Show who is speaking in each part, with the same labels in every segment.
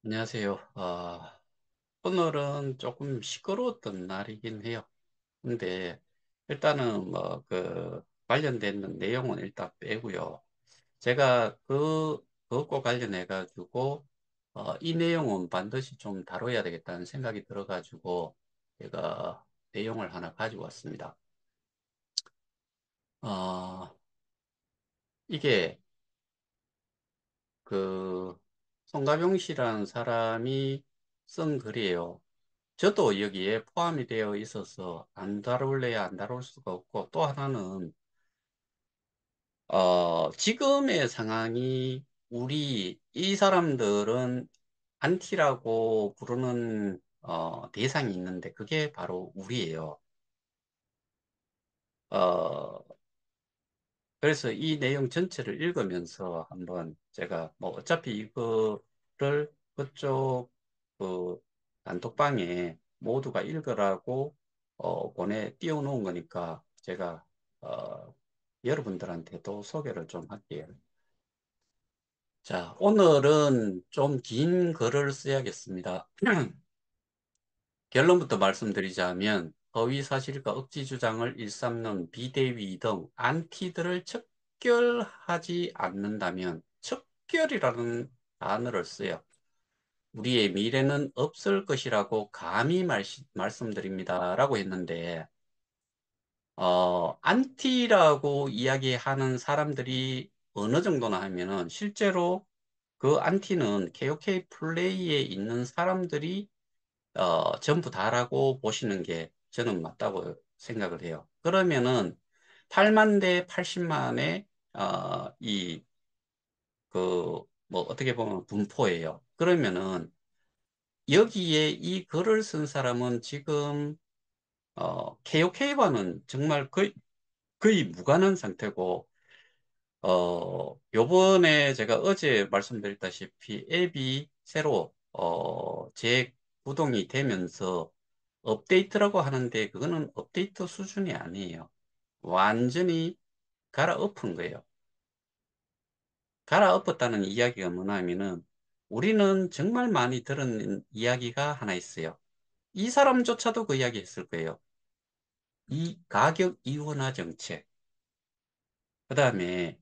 Speaker 1: 안녕하세요. 오늘은 조금 시끄러웠던 날이긴 해요. 근데 일단은 관련된 내용은 일단 빼고요. 제가 그것과 관련해 가지고 이 내용은 반드시 좀 다뤄야 되겠다는 생각이 들어 가지고 제가 내용을 하나 가지고 왔습니다. 어, 이게 그 송가병 씨라는 사람이 쓴 글이에요. 저도 여기에 포함이 되어 있어서 안 다룰래야 안 다룰 수가 없고, 또 하나는 지금의 상황이, 우리 이 사람들은 안티라고 부르는 대상이 있는데, 그게 바로 우리예요. 어, 그래서 이 내용 전체를 읽으면서 한번 제가 뭐 어차피 이거를 그쪽 그 단톡방에 모두가 읽으라고 보내 띄워놓은 거니까 제가 여러분들한테도 소개를 좀 할게요. 자, 오늘은 좀 긴 글을 써야겠습니다. 결론부터 말씀드리자면 허위 사실과 억지 주장을 일삼는 비대위 등 안티들을 척결하지 않는다면, 척결이라는 단어를 써요. 우리의 미래는 없을 것이라고 감히 말씀드립니다라고 했는데, 안티라고 이야기하는 사람들이 어느 정도나 하면은, 실제로 그 안티는 KOK 플레이에 있는 사람들이 전부 다라고 보시는 게 저는 맞다고 생각을 해요. 그러면은 8만 대 80만의 뭐 어떻게 보면 분포예요. 그러면은 여기에 이 글을 쓴 사람은 지금 KOK와는 정말 거의 무관한 상태고, 요번에 제가 어제 말씀드렸다시피 앱이 새로 재구동이 되면서 업데이트라고 하는데, 그거는 업데이트 수준이 아니에요. 완전히 갈아엎은 거예요. 갈아엎었다는 이야기가 뭐냐 하면은, 우리는 정말 많이 들은 이야기가 하나 있어요. 이 사람조차도 그 이야기 했을 거예요. 이 가격 이원화 정책. 그 다음에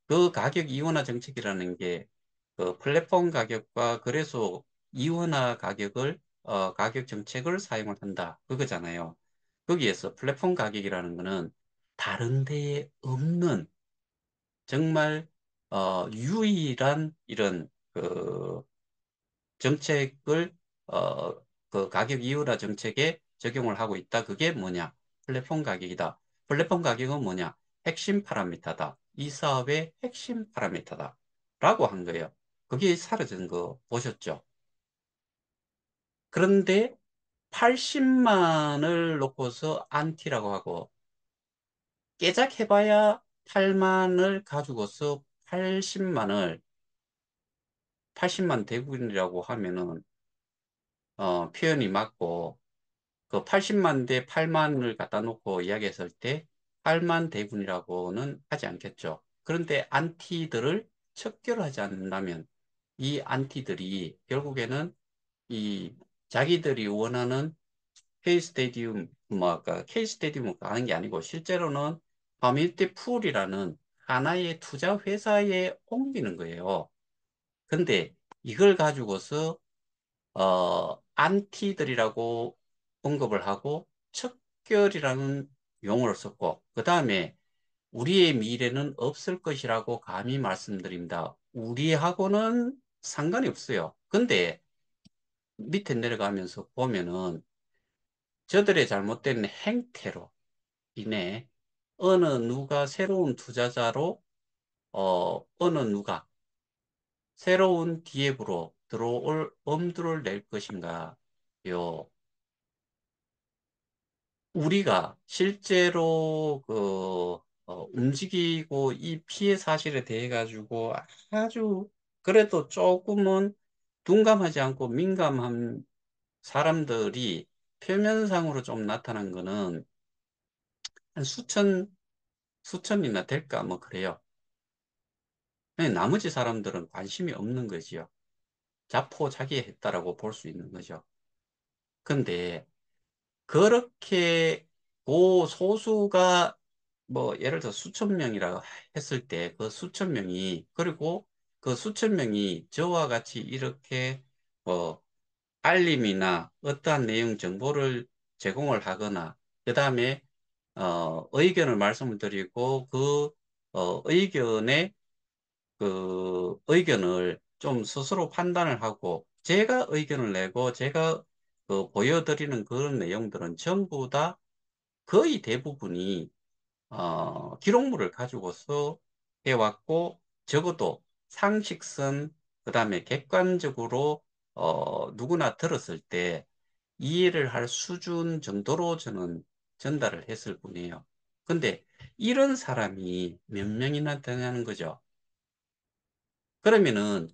Speaker 1: 그 가격 이원화 정책이라는 게 그 플랫폼 가격과 거래소 이원화 가격 정책을 사용을 한다. 그거잖아요. 거기에서 플랫폼 가격이라는 거는 다른 데에 없는 정말 유일한 이런 그 정책을 어, 그 가격 이유라 정책에 적용을 하고 있다. 그게 뭐냐? 플랫폼 가격이다. 플랫폼 가격은 뭐냐? 핵심 파라미터다. 이 사업의 핵심 파라미터다. 라고 한 거예요. 그게 사라진 거 보셨죠? 그런데 80만을 놓고서 안티라고 하고, 깨작해봐야 8만을 가지고서 80만 대군이라고 하면은 표현이 맞고, 그 80만 대 8만을 갖다 놓고 이야기했을 때 8만 대군이라고는 하지 않겠죠. 그런데 안티들을 척결하지 않는다면, 이 안티들이 결국에는 이 자기들이 원하는 K 스테디움 가는 게 아니고, 실제로는 커뮤니티 풀이라는 하나의 투자 회사에 옮기는 거예요. 근데 이걸 가지고서 안티들이라고 언급을 하고 척결이라는 용어를 썼고, 그 다음에 우리의 미래는 없을 것이라고 감히 말씀드립니다. 우리하고는 상관이 없어요. 근데 밑에 내려가면서 보면은 저들의 잘못된 행태로 인해 어느 누가 새로운 투자자로 어느 누가 새로운 기업으로 들어올 엄두를 낼 것인가요? 우리가 실제로 움직이고 이 피해 사실에 대해 가지고 아주 그래도 조금은 둔감하지 않고 민감한 사람들이 표면상으로 좀 나타난 거는 한 수천이나 될까 뭐 그래요. 나머지 사람들은 관심이 없는 거지요. 자포자기했다라고 볼 수 있는 거죠. 근데 그렇게 그 소수가 뭐 예를 들어 수천 명이라고 했을 때 그 수천 명이 그리고 그 수천 명이 저와 같이 이렇게 뭐 알림이나 어떠한 내용 정보를 제공을 하거나 그다음에 의견을 말씀을 드리고 그 의견에 그 의견을 좀 스스로 판단을 하고 제가 의견을 내고 제가 그 보여드리는 그런 내용들은 전부 다 거의 대부분이 기록물을 가지고서 해왔고 적어도 상식선 그다음에 객관적으로 누구나 들었을 때 이해를 할 수준 정도로 저는 전달을 했을 뿐이에요. 근데 이런 사람이 몇 명이나 되냐는 거죠. 그러면은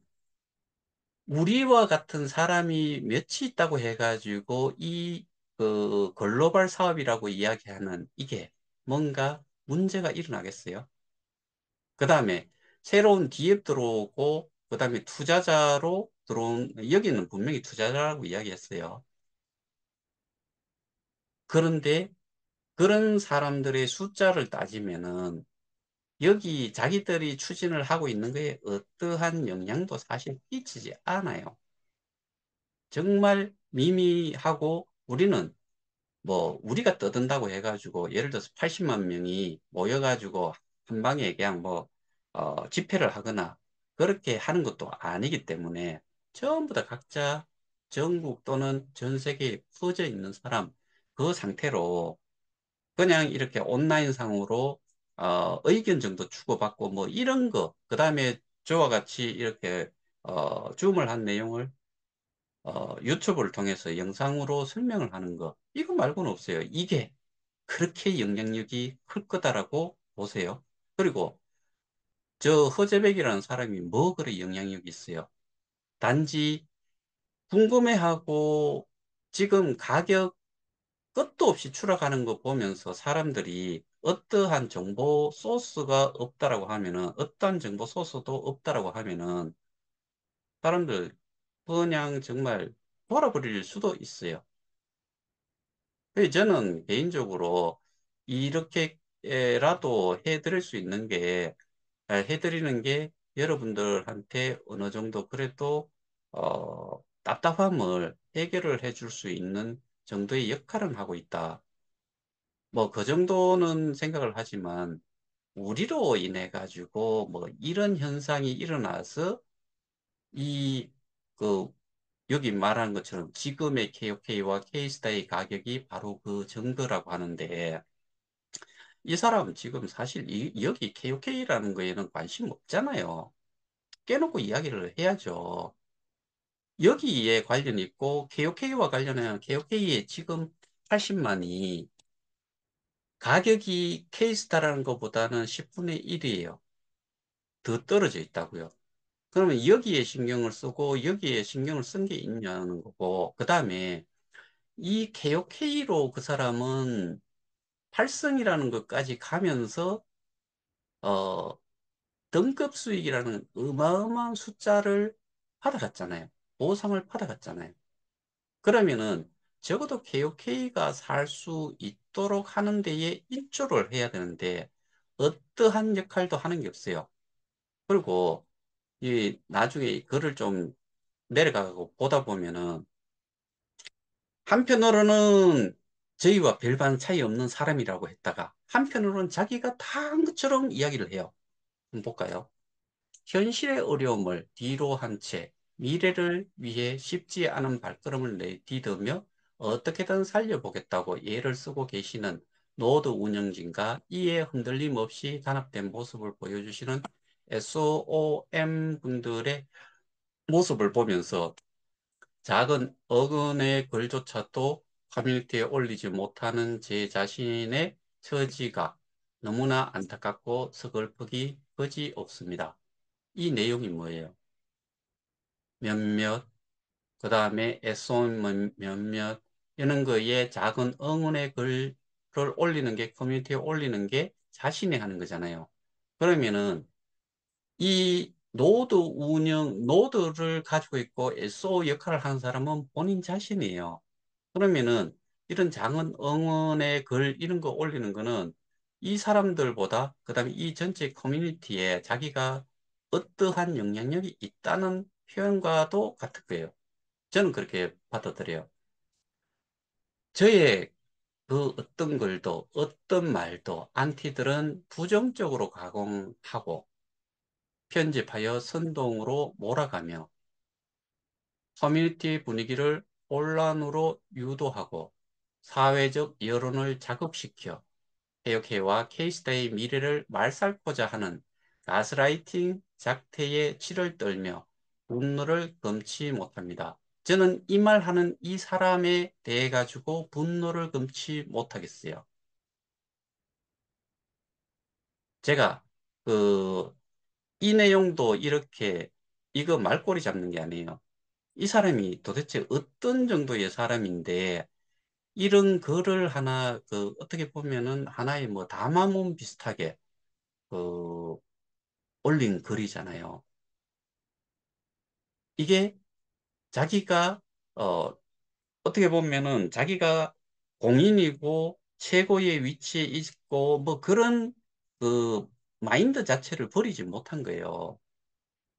Speaker 1: 우리와 같은 사람이 몇이 있다고 해가지고 이 그 글로벌 사업이라고 이야기하는 이게 뭔가 문제가 일어나겠어요? 그 다음에 새로운 기업 들어오고 그 다음에 투자자로 들어온 여기는 분명히 투자자라고 이야기했어요. 그런데 그런 사람들의 숫자를 따지면은 여기 자기들이 추진을 하고 있는 거에 어떠한 영향도 사실 끼치지 않아요. 정말 미미하고 우리는 뭐 우리가 떠든다고 해가지고 예를 들어서 80만 명이 모여가지고 한 방에 그냥 뭐 집회를 하거나 그렇게 하는 것도 아니기 때문에 전부 다 각자 전국 또는 전 세계에 퍼져 있는 사람 그 상태로 그냥 이렇게 온라인상으로 의견 정도 주고받고 뭐 이런 거 그다음에 저와 같이 이렇게 줌을 한 내용을 유튜브를 통해서 영상으로 설명을 하는 거, 이거 말고는 없어요. 이게 그렇게 영향력이 클 거다라고 보세요. 그리고 저 허재백이라는 사람이 뭐 그리 영향력이 있어요. 단지 궁금해하고 지금 가격 끝도 없이 추락하는 거 보면서 사람들이 어떠한 정보 소스가 없다라고 하면은, 어떠한 정보 소스도 없다라고 하면은 사람들 그냥 정말 돌아버릴 수도 있어요. 그래서 저는 개인적으로 이렇게라도 해드릴 수 있는 게, 해드리는 게 여러분들한테 어느 정도 그래도, 답답함을 해결을 해줄 수 있는 정도의 역할은 하고 있다. 뭐, 그 정도는 생각을 하지만, 우리로 인해 가지고, 뭐, 이런 현상이 일어나서, 이, 그, 여기 말하는 것처럼 지금의 KOK와 K스타의 가격이 바로 그 정도라고 하는데, 이 사람 지금 사실 여기 KOK라는 거에는 관심 없잖아요. 깨놓고 이야기를 해야죠. 여기에 관련이 있고 KOK와 관련해 KOK의 지금 80만이 가격이 K스타라는 것보다는 10분의 1이에요. 더 떨어져 있다고요. 그러면 여기에 신경을 쓰고 여기에 신경을 쓴 게 있냐는 거고 그 다음에 이 KOK로 그 사람은 팔성이라는 것까지 가면서 어, 등급 수익이라는 어마어마한 숫자를 받아갔잖아요. 보상을 받아갔잖아요. 그러면은 적어도 KOK가 살 수 있도록 하는 데에 일조를 해야 되는데 어떠한 역할도 하는 게 없어요. 그리고 이 나중에 글을 좀 내려가고 보다 보면은 한편으로는 저희와 별반 차이 없는 사람이라고 했다가 한편으로는 자기가 다 한 것처럼 이야기를 해요. 한번 볼까요? 현실의 어려움을 뒤로 한 채 미래를 위해 쉽지 않은 발걸음을 내디디며 어떻게든 살려보겠다고 애를 쓰고 계시는 노드 운영진과 이에 흔들림 없이 단합된 모습을 보여주시는 SOM 분들의 모습을 보면서 작은 어근의 글조차도 커뮤니티에 올리지 못하는 제 자신의 처지가 너무나 안타깝고 서글프기 그지없습니다. 이 내용이 뭐예요? 몇몇, 그 다음에 애써 몇몇, 이런 거에 작은 응원의 글을 올리는 게, 커뮤니티에 올리는 게 자신이 하는 거잖아요. 그러면은 이 노드를 가지고 있고 SO 역할을 하는 사람은 본인 자신이에요. 그러면은 이런 작은 응원의 글 이런 거 올리는 거는 이 사람들보다 그다음에 이 전체 커뮤니티에 자기가 어떠한 영향력이 있다는 표현과도 같을 거예요. 저는 그렇게 받아들여요. 저의 그 어떤 글도 어떤 말도 안티들은 부정적으로 가공하고 편집하여 선동으로 몰아가며 커뮤니티 분위기를 혼란으로 유도하고 사회적 여론을 자극시켜 케이오케이와 케이스타의 미래를 말살고자 하는 가스라이팅 작태에 치를 떨며 분노를 금치 못합니다. 저는 이 말하는 이 사람에 대해 가지고 분노를 금치 못하겠어요. 제가 그 이 내용도 이렇게 이거 말꼬리 잡는 게 아니에요. 이 사람이 도대체 어떤 정도의 사람인데 이런 글을 하나 그 어떻게 보면은 하나의 뭐 담화문 비슷하게 그 올린 글이잖아요. 이게 자기가 어 어떻게 보면은 자기가 공인이고 최고의 위치에 있고 뭐 그런 그 마인드 자체를 버리지 못한 거예요.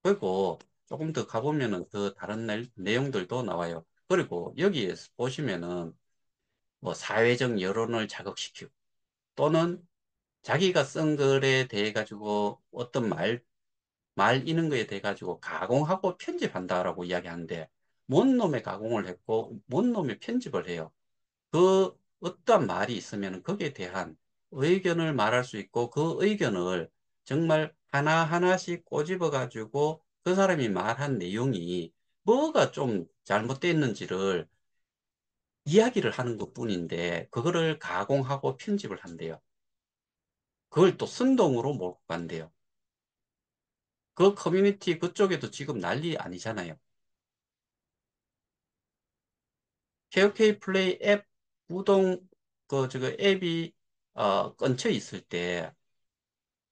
Speaker 1: 그리고 조금 더 가보면은 그 다른 내용들도 나와요. 그리고 여기에 보시면은 뭐 사회적 여론을 자극시키고 또는 자기가 쓴 글에 대해 가지고 어떤 말 이런 거에 대해 가지고 가공하고 편집한다라고 이야기하는데 뭔 놈의 가공을 했고 뭔 놈의 편집을 해요. 그 어떠한 말이 있으면 거기에 대한 의견을 말할 수 있고 그 의견을 정말 하나하나씩 꼬집어 가지고 그 사람이 말한 내용이 뭐가 좀 잘못됐는지를 이야기를 하는 것뿐인데 그거를 가공하고 편집을 한대요. 그걸 또 선동으로 몰고 간대요. 그 커뮤니티 그쪽에도 지금 난리 아니잖아요. KOK 플레이 앱 우동 저거 앱이 끊쳐 있을 때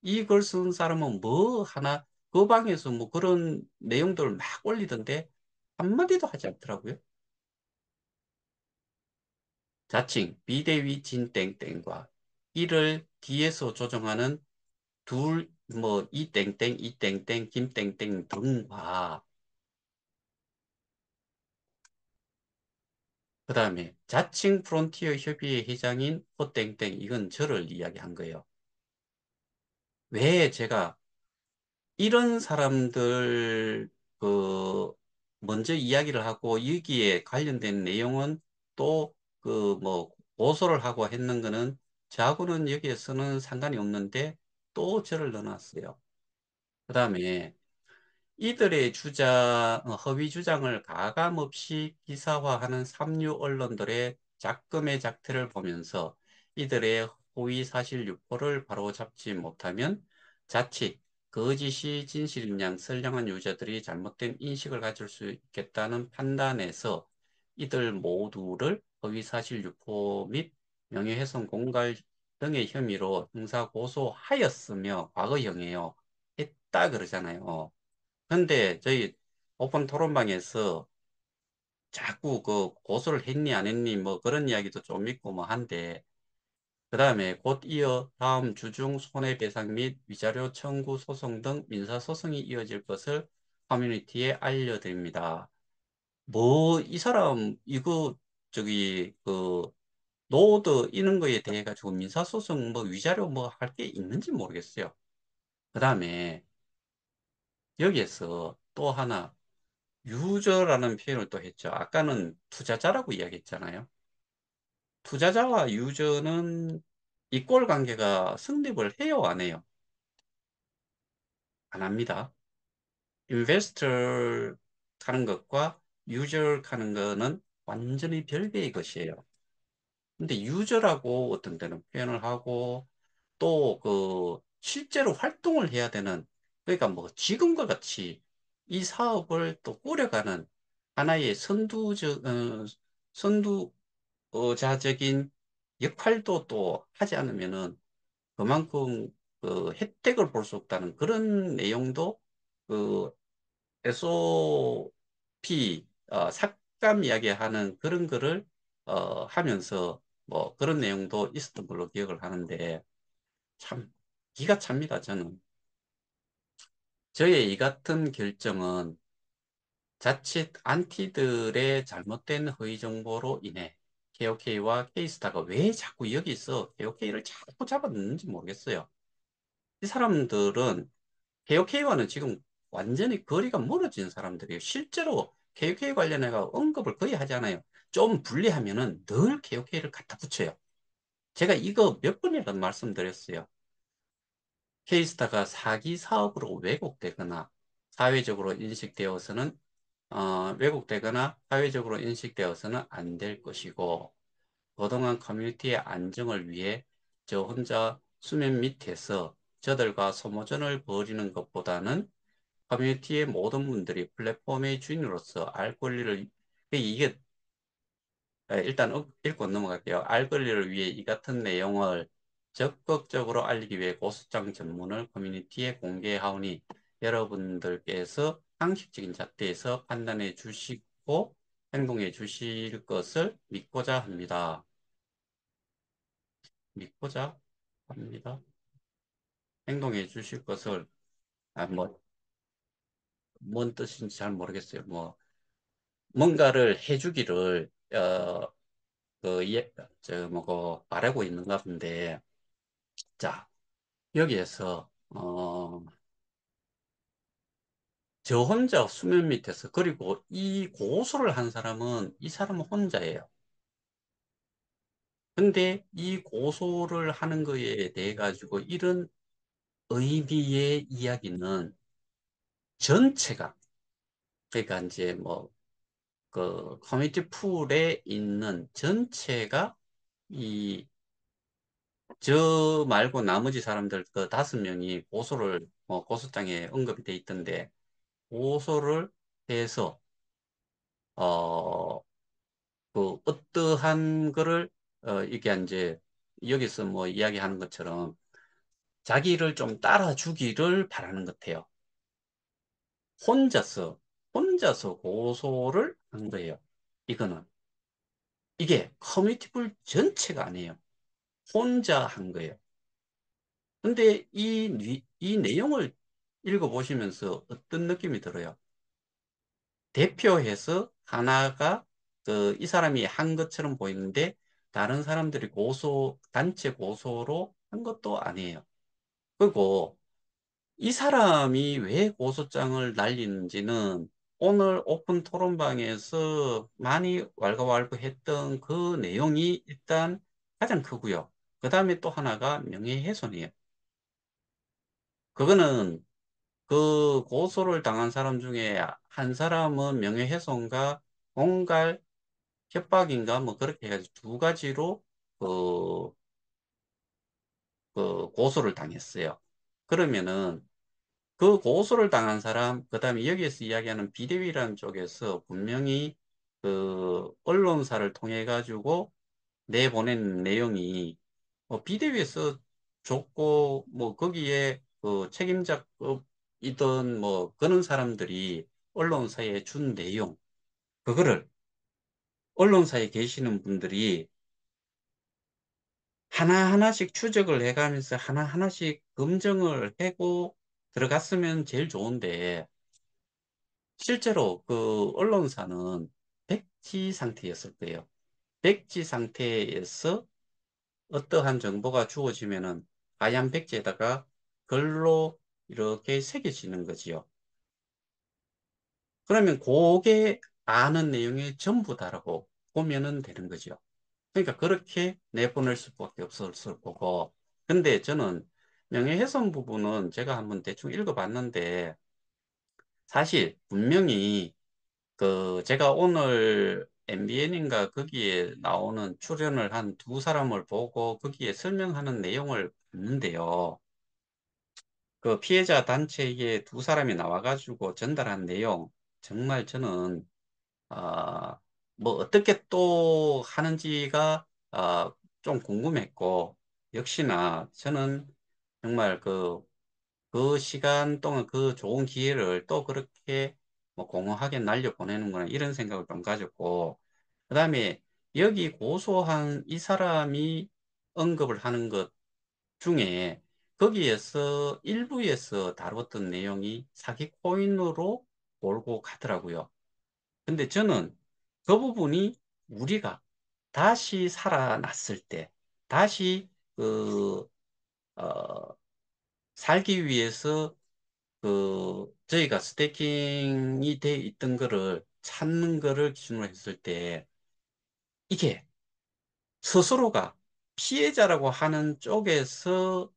Speaker 1: 이걸 쓴 사람은 뭐 하나 그 방에서 뭐 그런 내용들을 막 올리던데 한마디도 하지 않더라고요. 자칭 비대위 진땡땡과 이를 뒤에서 조정하는 둘 뭐 이 땡땡 이 땡땡 김 땡땡 등과 그 다음에 자칭 프론티어 협의회 회장인 호땡땡 이건 저를 이야기한 거예요. 왜 제가 이런 사람들 그 먼저 이야기를 하고 여기에 관련된 내용은 또 그 뭐 고소를 하고 했는 거는 저하고는 여기에서는 상관이 없는데 또 저를 넣어놨어요. 그 다음에 이들의 허위 주장을 가감없이 기사화하는 삼류 언론들의 작금의 작태를 보면서 이들의 허위 사실 유포를 바로잡지 못하면 자칫 거짓이 진실인 양 선량한 유저들이 잘못된 인식을 가질 수 있겠다는 판단에서 이들 모두를 허위 사실 유포 및 명예훼손 공갈 등의 혐의로 형사 고소하였으며 과거형이에요. 했다 그러잖아요. 근데 저희 오픈 토론방에서 자꾸 그 고소를 했니 안 했니 뭐 그런 이야기도 좀 있고 뭐 한데 그 다음에 곧 이어 다음 주 중 손해배상 및 위자료 청구 소송 등 민사소송이 이어질 것을 커뮤니티에 알려드립니다. 뭐 이 사람 이거 저기 그 노드 이런 거에 대해 가지고 민사소송 뭐 위자료 뭐 할 게 있는지 모르겠어요. 그 다음에 여기에서 또 하나 유저라는 표현을 또 했죠. 아까는 투자자라고 이야기했잖아요. 투자자와 유저는 이꼴 관계가 성립을 해요, 안 해요? 안 합니다. 인베스터 하는 것과 유저 하는 거는 완전히 별개의 것이에요. 근데 유저라고 어떤 때는 표현을 하고 또 그 실제로 활동을 해야 되는 그러니까 뭐 지금과 같이 이 사업을 또 꾸려가는 하나의 선두자적인 역할도 또 하지 않으면은 그만큼 그 혜택을 볼 수 없다는 그런 내용도 그 SOP, 삭감 이야기하는 그런 거를 하면서 뭐 그런 내용도 있었던 걸로 기억을 하는데 참 기가 찹니다, 저는. 저의 이 같은 결정은 자칫 안티들의 잘못된 허위 정보로 인해 KOK와 K스타가 왜 자꾸 여기서 KOK를 자꾸 잡아넣는지 모르겠어요. 이 사람들은 KOK와는 지금 완전히 거리가 멀어진 사람들이에요. 실제로 KOK 관련해가 언급을 거의 하지 않아요. 좀 불리하면은 늘 KOK를 갖다 붙여요. 제가 이거 몇 번이나 말씀드렸어요. K스타가 사기 사업으로 왜곡되거나 사회적으로 인식되어서는 왜곡되거나 사회적으로 인식되어서는 안 될 것이고 그동안 커뮤니티의 안정을 위해 저 혼자 수면 밑에서 저들과 소모전을 벌이는 것보다는 커뮤니티의 모든 분들이 플랫폼의 주인으로서 알 권리를 이게 일단 읽고 넘어갈게요. 알 권리를 위해 이 같은 내용을 적극적으로 알리기 위해 고소장 전문을 커뮤니티에 공개하오니 여러분들께서 상식적인 잣대에서 판단해 주시고 행동해 주실 것을 믿고자 합니다. 믿고자 합니다. 행동해 주실 것을 뭐 뭔 뜻인지 잘 모르겠어요. 뭐 뭔가를 해주기를 뭐고 바라고 있는가 본데 자 여기에서 저 혼자 수면 밑에서 그리고 이 고소를 한 사람은 이 사람은 혼자예요. 근데 이 고소를 하는 거에 대해 가지고 이런 의미의 이야기는 전체가 그러니까 이제 뭐 그 커뮤니티 풀에 있는 전체가 이 저 말고 나머지 사람들 그 5명이 고소를 고소장에 언급이 돼 있던데 고소를 해서 어 그 어떠한 거를 이게 이제 여기서 뭐 이야기하는 것처럼 자기를 좀 따라주기를 바라는 것 같아요. 혼자서 혼자서 고소를 한 거예요. 이거는 이게 커뮤니티풀 전체가 아니에요. 혼자 한 거예요. 근데 이 내용을 읽어보시면서 어떤 느낌이 들어요? 대표해서 하나가 이 사람이 한 것처럼 보이는데 다른 사람들이 단체 고소로 한 것도 아니에요. 그리고 이 사람이 왜 고소장을 날리는지는 오늘 오픈 토론방에서 많이 왈가왈부했던 그 내용이 일단 가장 크고요. 그 다음에 또 하나가 명예훼손이에요. 그거는 그 고소를 당한 사람 중에 한 사람은 명예훼손과 공갈 협박인가 뭐 그렇게 해가지고 두 가지로 그, 그 고소를 당했어요. 그러면은 그 고소를 당한 사람, 그 다음에 여기에서 이야기하는 비대위라는 쪽에서 분명히 그 언론사를 통해 가지고 내보낸 내용이 비대위에서 줬고 뭐 거기에 그 책임자급이던 뭐 그런 사람들이 언론사에 준 내용 그거를 언론사에 계시는 분들이 하나하나씩 추적을 해가면서 하나하나씩 검증을 하고 들어갔으면 제일 좋은데 실제로 그 언론사는 백지 상태였을 거예요. 백지 상태에서 어떠한 정보가 주어지면은 하얀 백지에다가 글로 이렇게 새겨지는 거지요. 그러면 그게 아는 내용이 전부다라고 보면은 되는 거죠. 그러니까 그렇게 내보낼 수밖에 없었을 거고. 근데 저는 명예훼손 부분은 제가 한번 대충 읽어봤는데 사실 분명히 그 제가 오늘 MBN인가 거기에 나오는 출연을 한 두 사람을 보고 거기에 설명하는 내용을 봤는데요. 그 피해자 단체에 두 사람이 나와가지고 전달한 내용 정말 저는 아, 뭐 어떻게 또 하는지가 좀 궁금했고 역시나 저는 정말 그 그 시간 동안 그 좋은 기회를 또 그렇게 뭐 공허하게 날려보내는구나 이런 생각을 좀 가졌고 그다음에 여기 고소한 이 사람이 언급을 하는 것 중에 거기에서 일부에서 다뤘던 내용이 사기 코인으로 몰고 가더라고요. 근데 저는 그 부분이 우리가 다시 살아났을 때, 다시 그, 어, 살기 위해서 저희가 스태킹이 돼 있던 거를 찾는 거를 기준으로 했을 때, 이게 스스로가 피해자라고 하는 쪽에서,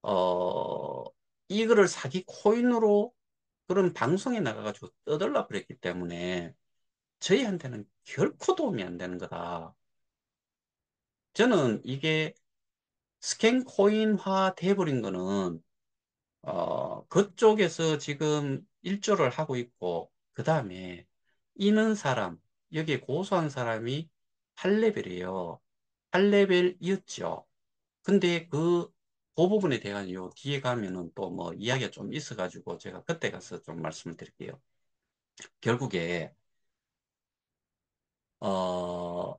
Speaker 1: 어, 이거를 사기 코인으로 그런 방송에 나가가지고 떠들라 그랬기 때문에 저희한테는 결코 도움이 안 되는 거다. 저는 이게 스캔 코인화 돼버린 거는 그쪽에서 지금 일조를 하고 있고 그 다음에 이는 사람 여기에 고소한 사람이 8레벨이에요. 8레벨이었죠. 근데 그 부분에 대한 요 뒤에 가면은 또 뭐 이야기가 좀 있어가지고 제가 그때 가서 좀 말씀을 드릴게요. 결국에 어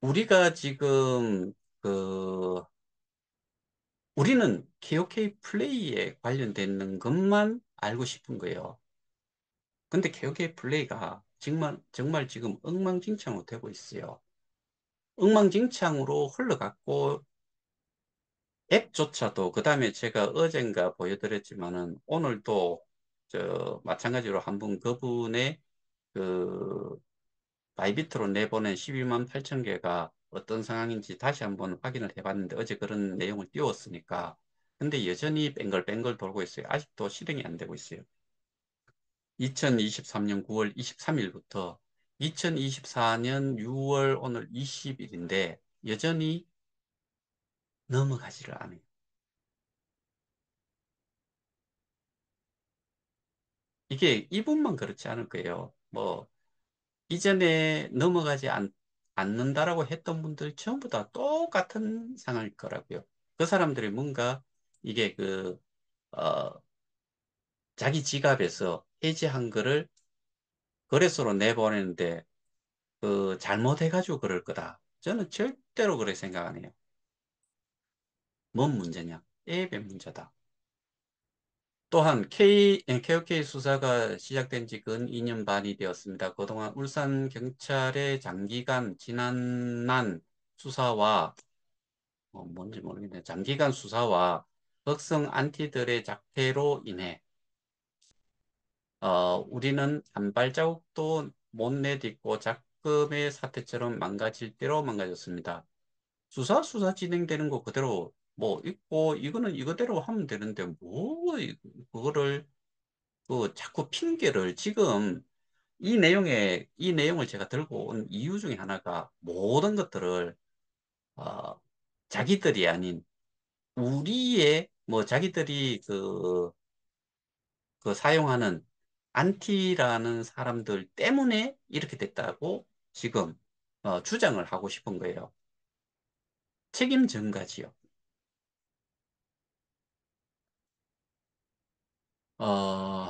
Speaker 1: 우리가 지금 그 우리는 KOK 플레이에 관련되는 것만 알고 싶은 거예요. 근데 KOK 플레이가 정말 지금 엉망진창으로 되고 있어요. 엉망진창으로 흘러갔고 앱조차도 그다음에 제가 어젠가 보여드렸지만은 오늘도 마찬가지로 한번 그분의 그 바이비트로 내보낸 12만 8천 개가 어떤 상황인지 다시 한번 확인을 해봤는데 어제 그런 내용을 띄웠으니까 근데 여전히 뱅글뱅글 돌고 있어요. 아직도 실행이 안 되고 있어요. 2023년 9월 23일부터 2024년 6월 오늘 20일인데 여전히 넘어가지를 않아요. 이게 이분만 그렇지 않을 거예요. 뭐 이전에 않는다라고 했던 분들 전부 다 똑같은 상황일 거라고요. 그 사람들이 뭔가 이게 어, 자기 지갑에서 해지한 거를 거래소로 내보내는데 잘못해가지고 그럴 거다. 저는 절대로 그렇게 생각 안 해요. 뭔 문제냐? 앱의 문제다. 또한 KOK 수사가 시작된 지 근 2년 반이 되었습니다. 그동안 울산 경찰의 장기간 지난난 수사와 뭔지 모르겠네. 장기간 수사와 극성 안티들의 작태로 인해 우리는 한 발자국도 못 내딛고 작금의 사태처럼 망가질 대로 망가졌습니다. 수사 진행되는 거 그대로 뭐 있고 이거는 이거대로 하면 되는데 그거를 자꾸 핑계를 지금 이 내용을 제가 들고 온 이유 중에 하나가 모든 것들을 어, 자기들이 아닌 우리의 뭐 자기들이 그 사용하는 안티라는 사람들 때문에 이렇게 됐다고 지금 주장을 하고 싶은 거예요. 책임 전가지요. 어,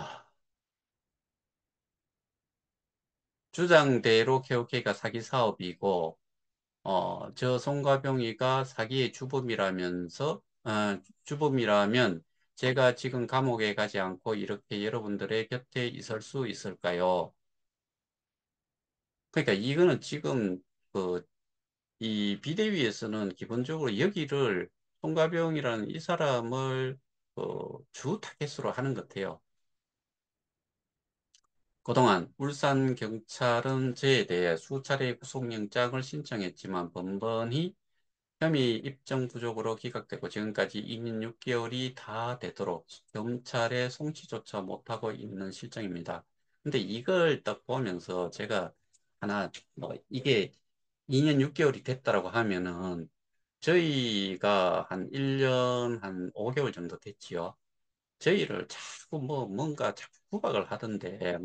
Speaker 1: 주장대로 KOK가 사기 사업이고 저 송가병이가 사기의 주범이라면 제가 지금 감옥에 가지 않고 이렇게 여러분들의 곁에 있을 수 있을까요? 그러니까 이거는 지금 그 이 비대위에서는 기본적으로 여기를 송가병이라는 이 사람을 주 타겟으로 하는 것 같아요. 그동안 울산 경찰은 저에 대해 수차례 구속영장을 신청했지만 번번이 혐의 입증 부족으로 기각되고 지금까지 2년 6개월이 다 되도록 검찰의 송치조차 못하고 있는 실정입니다. 근데 이걸 딱 보면서 제가 하나 뭐 이게 2년 6개월이 됐다라고 하면은 저희가 한 1년 한 5개월 정도 됐지요. 저희를 자꾸 뭔가 자꾸 구박을 하던데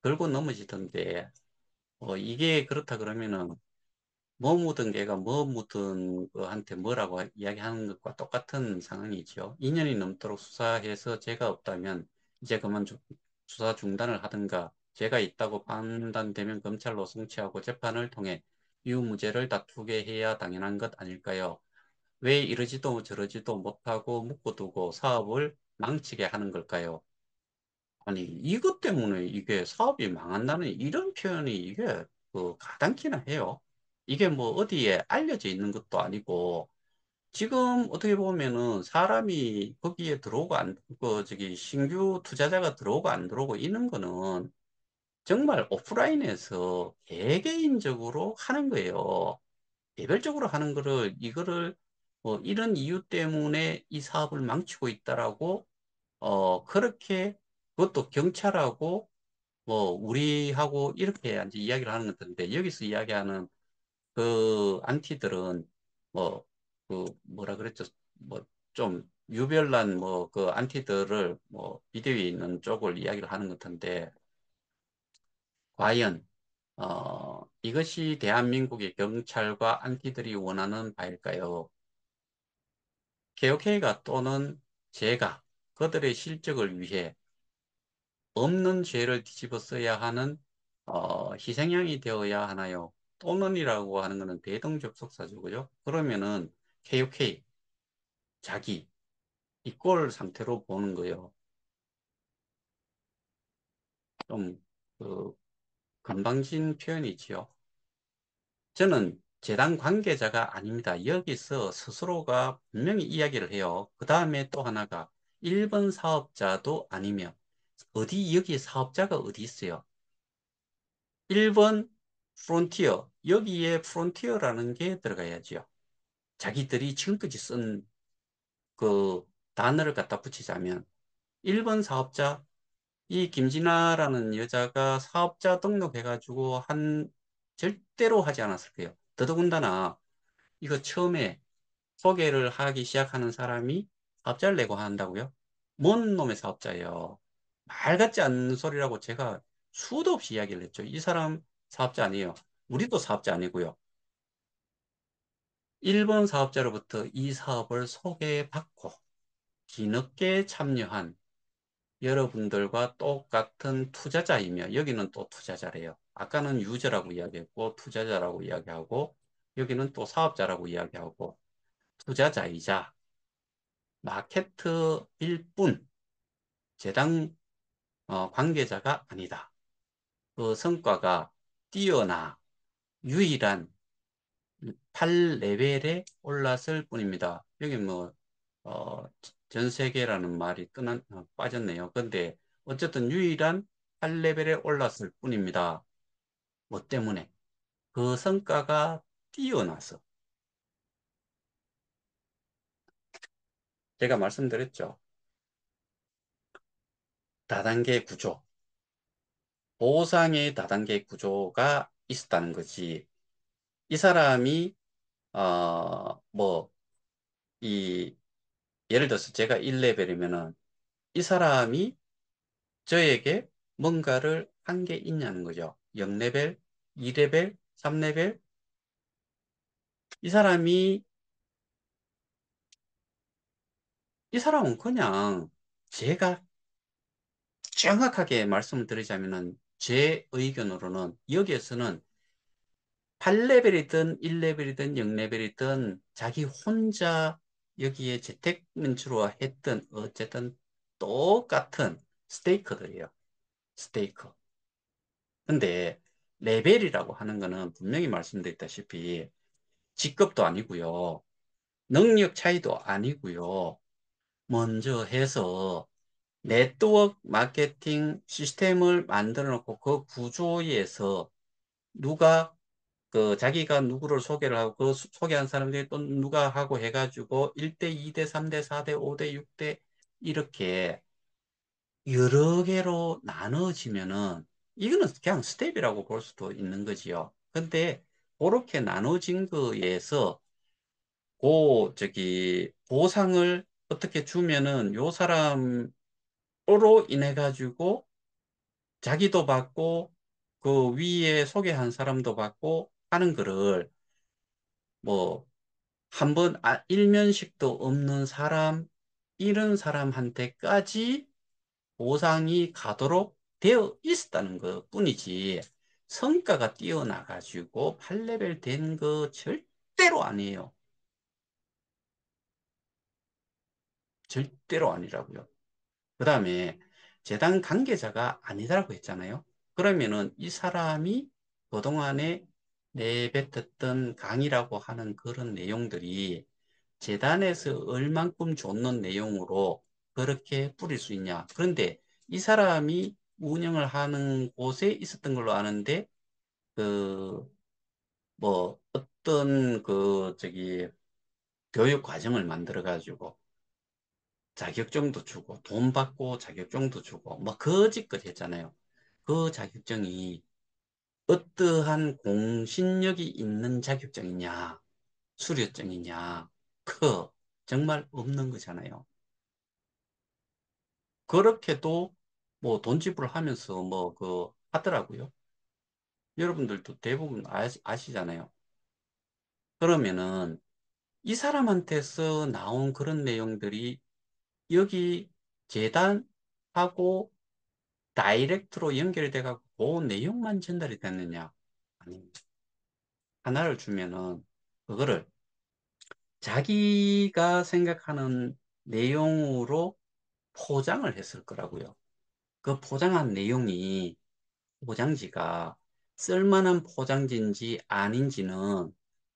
Speaker 1: 걸고 넘어지던데 이게 그렇다 그러면은 뭐 묻은 개가 뭐 묻은 거한테 뭐라고 이야기하는 것과 똑같은 상황이죠. 2년이 넘도록 수사해서 죄가 없다면 이제 그만 수사 중단을 하든가, 죄가 있다고 판단되면 검찰로 송치하고 재판을 통해 유무죄를 다투게 해야 당연한 것 아닐까요? 왜 이러지도 저러지도 못하고 묶어두고 사업을 망치게 하는 걸까요? 아니, 이것 때문에 이게 사업이 망한다는 이런 표현이 이게 가당키나 해요. 이게 뭐 어디에 알려져 있는 것도 아니고, 지금 어떻게 보면은 사람이 거기에 들어오고 저기 신규 투자자가 들어오고 안 들어오고 이런 거는 정말 오프라인에서 개개인적으로 하는 거예요. 개별적으로 하는 거를, 이거를 이런 이유 때문에 이 사업을 망치고 있다라고, 그렇게 그것도 경찰하고 우리하고 이렇게 이제 이야기를 하는 것 같은데, 여기서 이야기하는 그 안티들은 뭐라 그랬죠? 좀 유별난 그 안티들을 비대위에 있는 쪽을 이야기를 하는 것 같은데, 과연 이것이 대한민국의 경찰과 안티들이 원하는 바일까요? KOK가 또는 제가 그들의 실적을 위해 없는 죄를 뒤집어 써야 하는 희생양이 되어야 하나요? 또는이라고 하는 것은 대동접속사죠. 그러면은 KOK 자기 이꼴 상태로 보는 거예요. 좀 건방진 표현이지요. 저는 재단 관계자가 아닙니다. 여기서 스스로가 분명히 이야기를 해요. 그 다음에 또 하나가 1번 사업자도 아니며, 어디 여기 사업자가 어디 있어요? 1번 프론티어, 여기에 프론티어라는 게 들어가야지요. 자기들이 지금까지 쓴 그 단어를 갖다 붙이자면 1번 사업자, 이 김진아라는 여자가 사업자 등록해가지고 절대로 하지 않았을 거예요. 더더군다나 이거 처음에 소개를 하기 시작하는 사람이 사업자를 내고 한다고요? 뭔 놈의 사업자예요? 말 같지 않는 소리라고 제가 수도 없이 이야기를 했죠. 이 사람 사업자 아니에요. 우리도 사업자 아니고요. 1번 사업자로부터 이 사업을 소개받고 뒤늦게 참여한 여러분들과 똑같은 투자자이며, 여기는 또 투자자래요. 아까는 유저라고 이야기했고 투자자라고 이야기하고, 여기는 또 사업자라고 이야기하고, 투자자이자 마케터일 뿐 재단 관계자가 아니다. 그 성과가 뛰어나 유일한 8레벨에 올랐을 뿐입니다. 여기 어, 전 세계라는 말이 빠졌네요. 근데 어쨌든 유일한 8레벨에 올랐을 뿐입니다. 뭐 때문에? 그 성과가 뛰어나서. 제가 말씀드렸죠. 다단계 구조, 보상의 다단계 구조가 있었다는 거지. 이 사람이 뭐 이 예를 들어서 제가 1레벨이면은 이 사람이 저에게 뭔가를 한 게 있냐는 거죠. 0레벨, 2레벨, 3레벨. 이 사람이 이 사람은 그냥, 제가 정확하게 말씀을 드리자면은 제 의견으로는 여기에서는 8레벨이든 1레벨이든 0레벨이든 자기 혼자 여기에 재택 연주로 했던 어쨌든 똑같은 스테이커들이에요. 스테이커. 근데 레벨이라고 하는 거는 분명히 말씀드렸다시피 직급도 아니고요. 능력 차이도 아니고요. 먼저 해서 네트워크 마케팅 시스템을 만들어 놓고 그 구조에서 누가 자기가 누구를 소개를 하고 그 소개한 사람들이 또 누가 하고 해가지고 1대, 2대, 3대, 4대, 5대, 6대 이렇게 여러 개로 나눠지면은 이거는 그냥 스텝이라고 볼 수도 있는 거지요. 근데 그렇게 나눠진 거에서 저기 보상을 어떻게 주면은 요 사람으로 인해 가지고 자기도 받고 그 위에 소개한 사람도 받고 하는 거를 뭐, 한 번, 일면식도 없는 사람, 이런 사람한테까지 보상이 가도록 되어 있었다는 것 뿐이지, 성과가 뛰어나가지고 8레벨 된 거 절대로 아니에요. 절대로 아니라고요. 그 다음에 재단 관계자가 아니다라고 했잖아요. 그러면은 이 사람이 그동안에 내뱉었던 강의라고 하는 그런 내용들이 재단에서 얼만큼 줬는 내용으로 그렇게 뿌릴 수 있냐. 그런데 이 사람이 운영을 하는 곳에 있었던 걸로 아는데, 그, 뭐, 어떤 교육 과정을 만들어가지고 자격증도 주고, 돈 받고 자격증도 주고, 뭐, 거짓것 했잖아요. 그 자격증이 어떠한 공신력이 있는 자격증이냐, 수료증이냐, 그, 정말 없는 거잖아요. 그렇게도 뭐 돈 지불하면서 하더라고요. 여러분들도 대부분 아시잖아요. 그러면은 이 사람한테서 나온 그런 내용들이 여기 재단하고 다이렉트로 연결돼 갖고 그 내용만 전달이 됐느냐? 아닙니다. 하나를 주면은 그거를 자기가 생각하는 내용으로 포장을 했을 거라고요. 그 포장한 내용이 포장지가 쓸만한 포장지인지 아닌지는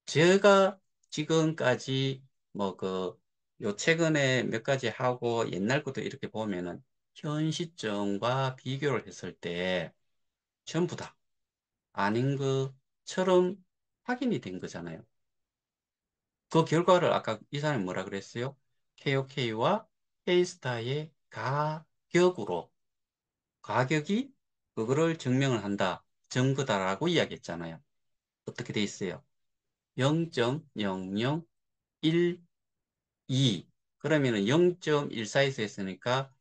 Speaker 1: 제가 지금까지 요 최근에 몇 가지 하고 옛날 것도 이렇게 보면은 현 시점과 비교를 했을 때 전부 다 아닌 것처럼 확인이 된 거잖아요. 그 결과를 아까 이 사람이 뭐라 그랬어요? KOK와 K스타의 가격이 그거를 증명을 한다. 증거다라고 이야기했잖아요. 어떻게 돼 있어요? 0.0012. 그러면은 0.14에서 했으니까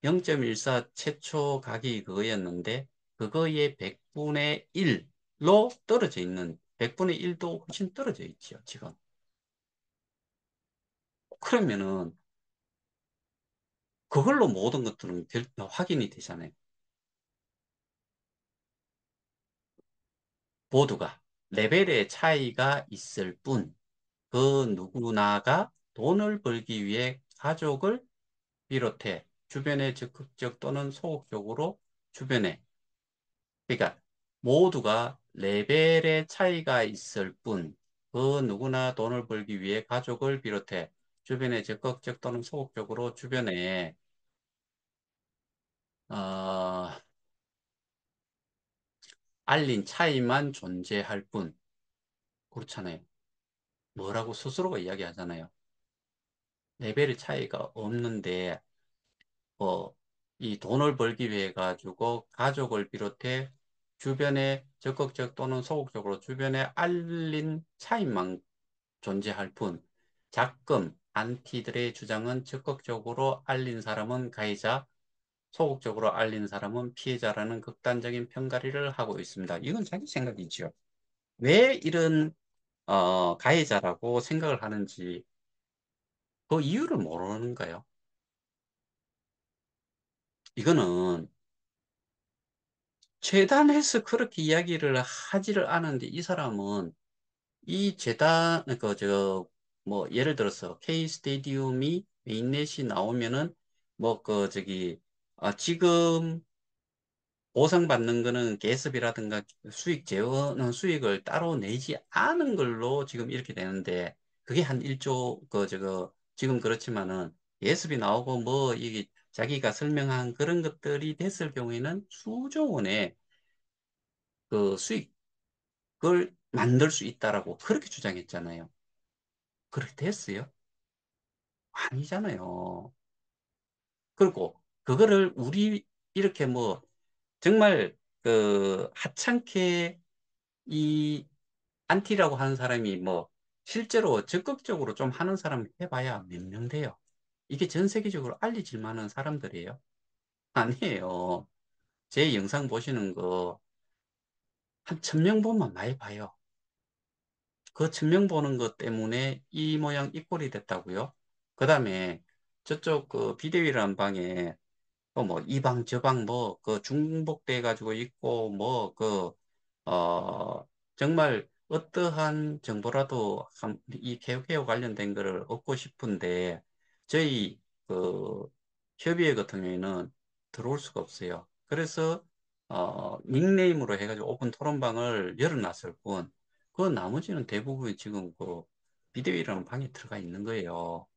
Speaker 1: 0.14 최초 가격이 그거였는데 그거의 100분의 1로 떨어져 있는 100분의 1도 훨씬 떨어져 있죠, 지금. 그러면은 그걸로 모든 것들은 확인이 되잖아요. 모두가 레벨의 차이가 있을 뿐, 그 누구나가 돈을 벌기 위해 가족을 비롯해 주변에 적극적 또는 소극적으로 주변에, 그러니까 모두가 레벨의 차이가 있을 뿐, 그 누구나 돈을 벌기 위해 가족을 비롯해 주변에 적극적 또는 소극적으로 주변에 어, 알린 차이만 존재할 뿐, 그렇잖아요. 뭐라고 스스로가 이야기하잖아요. 레벨의 차이가 없는데 이 돈을 벌기 위해 가지고 가족을 비롯해 주변에 적극적 또는 소극적으로 주변에 알린 차이만 존재할 뿐, 작금, 안티들의 주장은 적극적으로 알린 사람은 가해자, 소극적으로 알린 사람은 피해자라는 극단적인 편가리를 하고 있습니다. 이건 자기 생각이죠. 왜 이런 가해자라고 생각을 하는지 그 이유를 모르는가요? 이거는 재단에서 그렇게 이야기를 하지를 않은데 이 사람은 이 재단 예를 들어서 K 스테디움이 메인넷이 나오면은 지금 보상받는 거는 개습이라든가 수익 제어는 수익을 따로 내지 않은 걸로 지금 이렇게 되는데 그게 한 1조 지금 그렇지만은 예습이 나오고 이게 자기가 설명한 그런 것들이 됐을 경우에는 수조 원의 수익을 만들 수 있다라고 그렇게 주장했잖아요. 그렇게 됐어요? 아니잖아요. 그리고 그거를 우리 이렇게 정말 하찮게 이 안티라고 하는 사람이 실제로 적극적으로 좀 하는 사람 해봐야 몇 명 돼요. 이게 전 세계적으로 알려질 만한 사람들이에요? 아니에요. 제 영상 보시는 거 한 1000명 보면 많이 봐요. 그 증명 보는 것 때문에 이 모양 이 꼴이 됐다고요? 그 다음에 저쪽 그 비대위라는 방에 뭐 이 방 저 방 뭐 그 중복돼 가지고 있고 뭐 그 정말 어떠한 정보라도 이 개혁 관련된 거를 얻고 싶은데 저희 그 협의회 같은 경우에는 들어올 수가 없어요. 그래서 닉네임으로 해가지고 오픈 토론방을 열어놨을 뿐 그 나머지는 대부분 지금 그 비대위라는 방에 들어가 있는 거예요.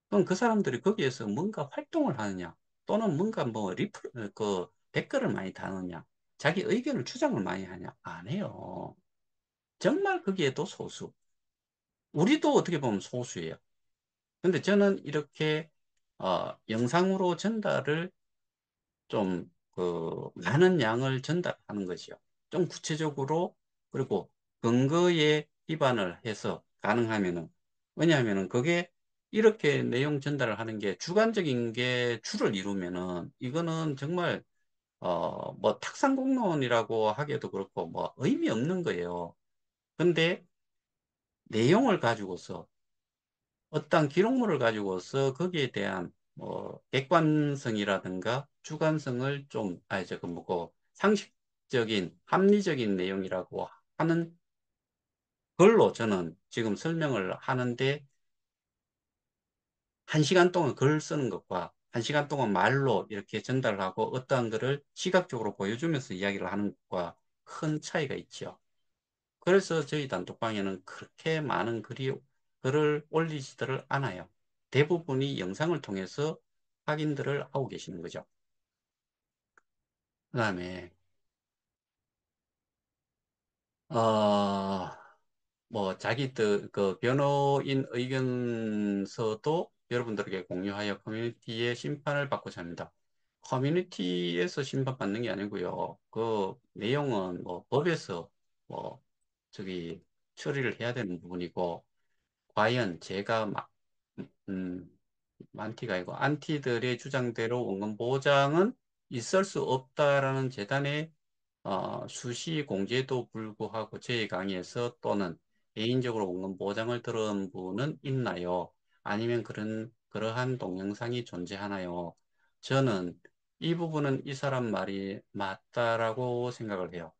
Speaker 1: 그럼 그 사람들이 거기에서 뭔가 활동을 하느냐, 또는 뭔가 뭐 그 댓글을 많이 다느냐, 자기 의견을 주장을 많이 하냐, 안 해요. 정말 거기에도 소수. 우리도 어떻게 보면 소수예요. 근데 저는 이렇게, 영상으로 전달을 좀, 많은 양을 전달하는 것이요. 좀 구체적으로, 그리고 근거에 기반을 해서 가능하면은, 왜냐하면은 그게 이렇게 내용 전달을 하는 게 주관적인 게 주를 이루면은, 이거는 정말, 뭐 탁상공론이라고 하기도 그렇고, 뭐 의미 없는 거예요. 근데 내용을 가지고서 어떤 기록물을 가지고서 거기에 대한 뭐 객관성이라든가 주관성을 좀, 아니, 저그 뭐고 상식적인 합리적인 내용이라고 하는 걸로 저는 지금 설명을 하는데, 한 시간 동안 글 쓰는 것과 한 시간 동안 말로 이렇게 전달을 하고 어떠한 거를 시각적으로 보여주면서 이야기를 하는 것과 큰 차이가 있죠. 그래서 저희 단톡방에는 그렇게 많은 글을 올리지들을 않아요. 대부분이 영상을 통해서 확인들을 하고 계시는 거죠. 그 다음에, 어, 뭐, 자기들, 그, 변호인 의견서도 여러분들에게 공유하여 커뮤니티의 심판을 받고자 합니다. 커뮤니티에서 심판받는 게 아니고요. 그 내용은 뭐, 법에서 뭐, 저기, 처리를 해야 되는 부분이고, 과연 제가 음, 만티가 아니고 안티들의 주장대로 원금 보장은 있을 수 없다라는 재단의 수시 공지에도 불구하고 저희 강의에서 또는 개인적으로 원금 보장을 들은 분은 있나요? 아니면 그러한 동영상이 존재하나요? 저는 이 부분은 이 사람 말이 맞다라고 생각을 해요.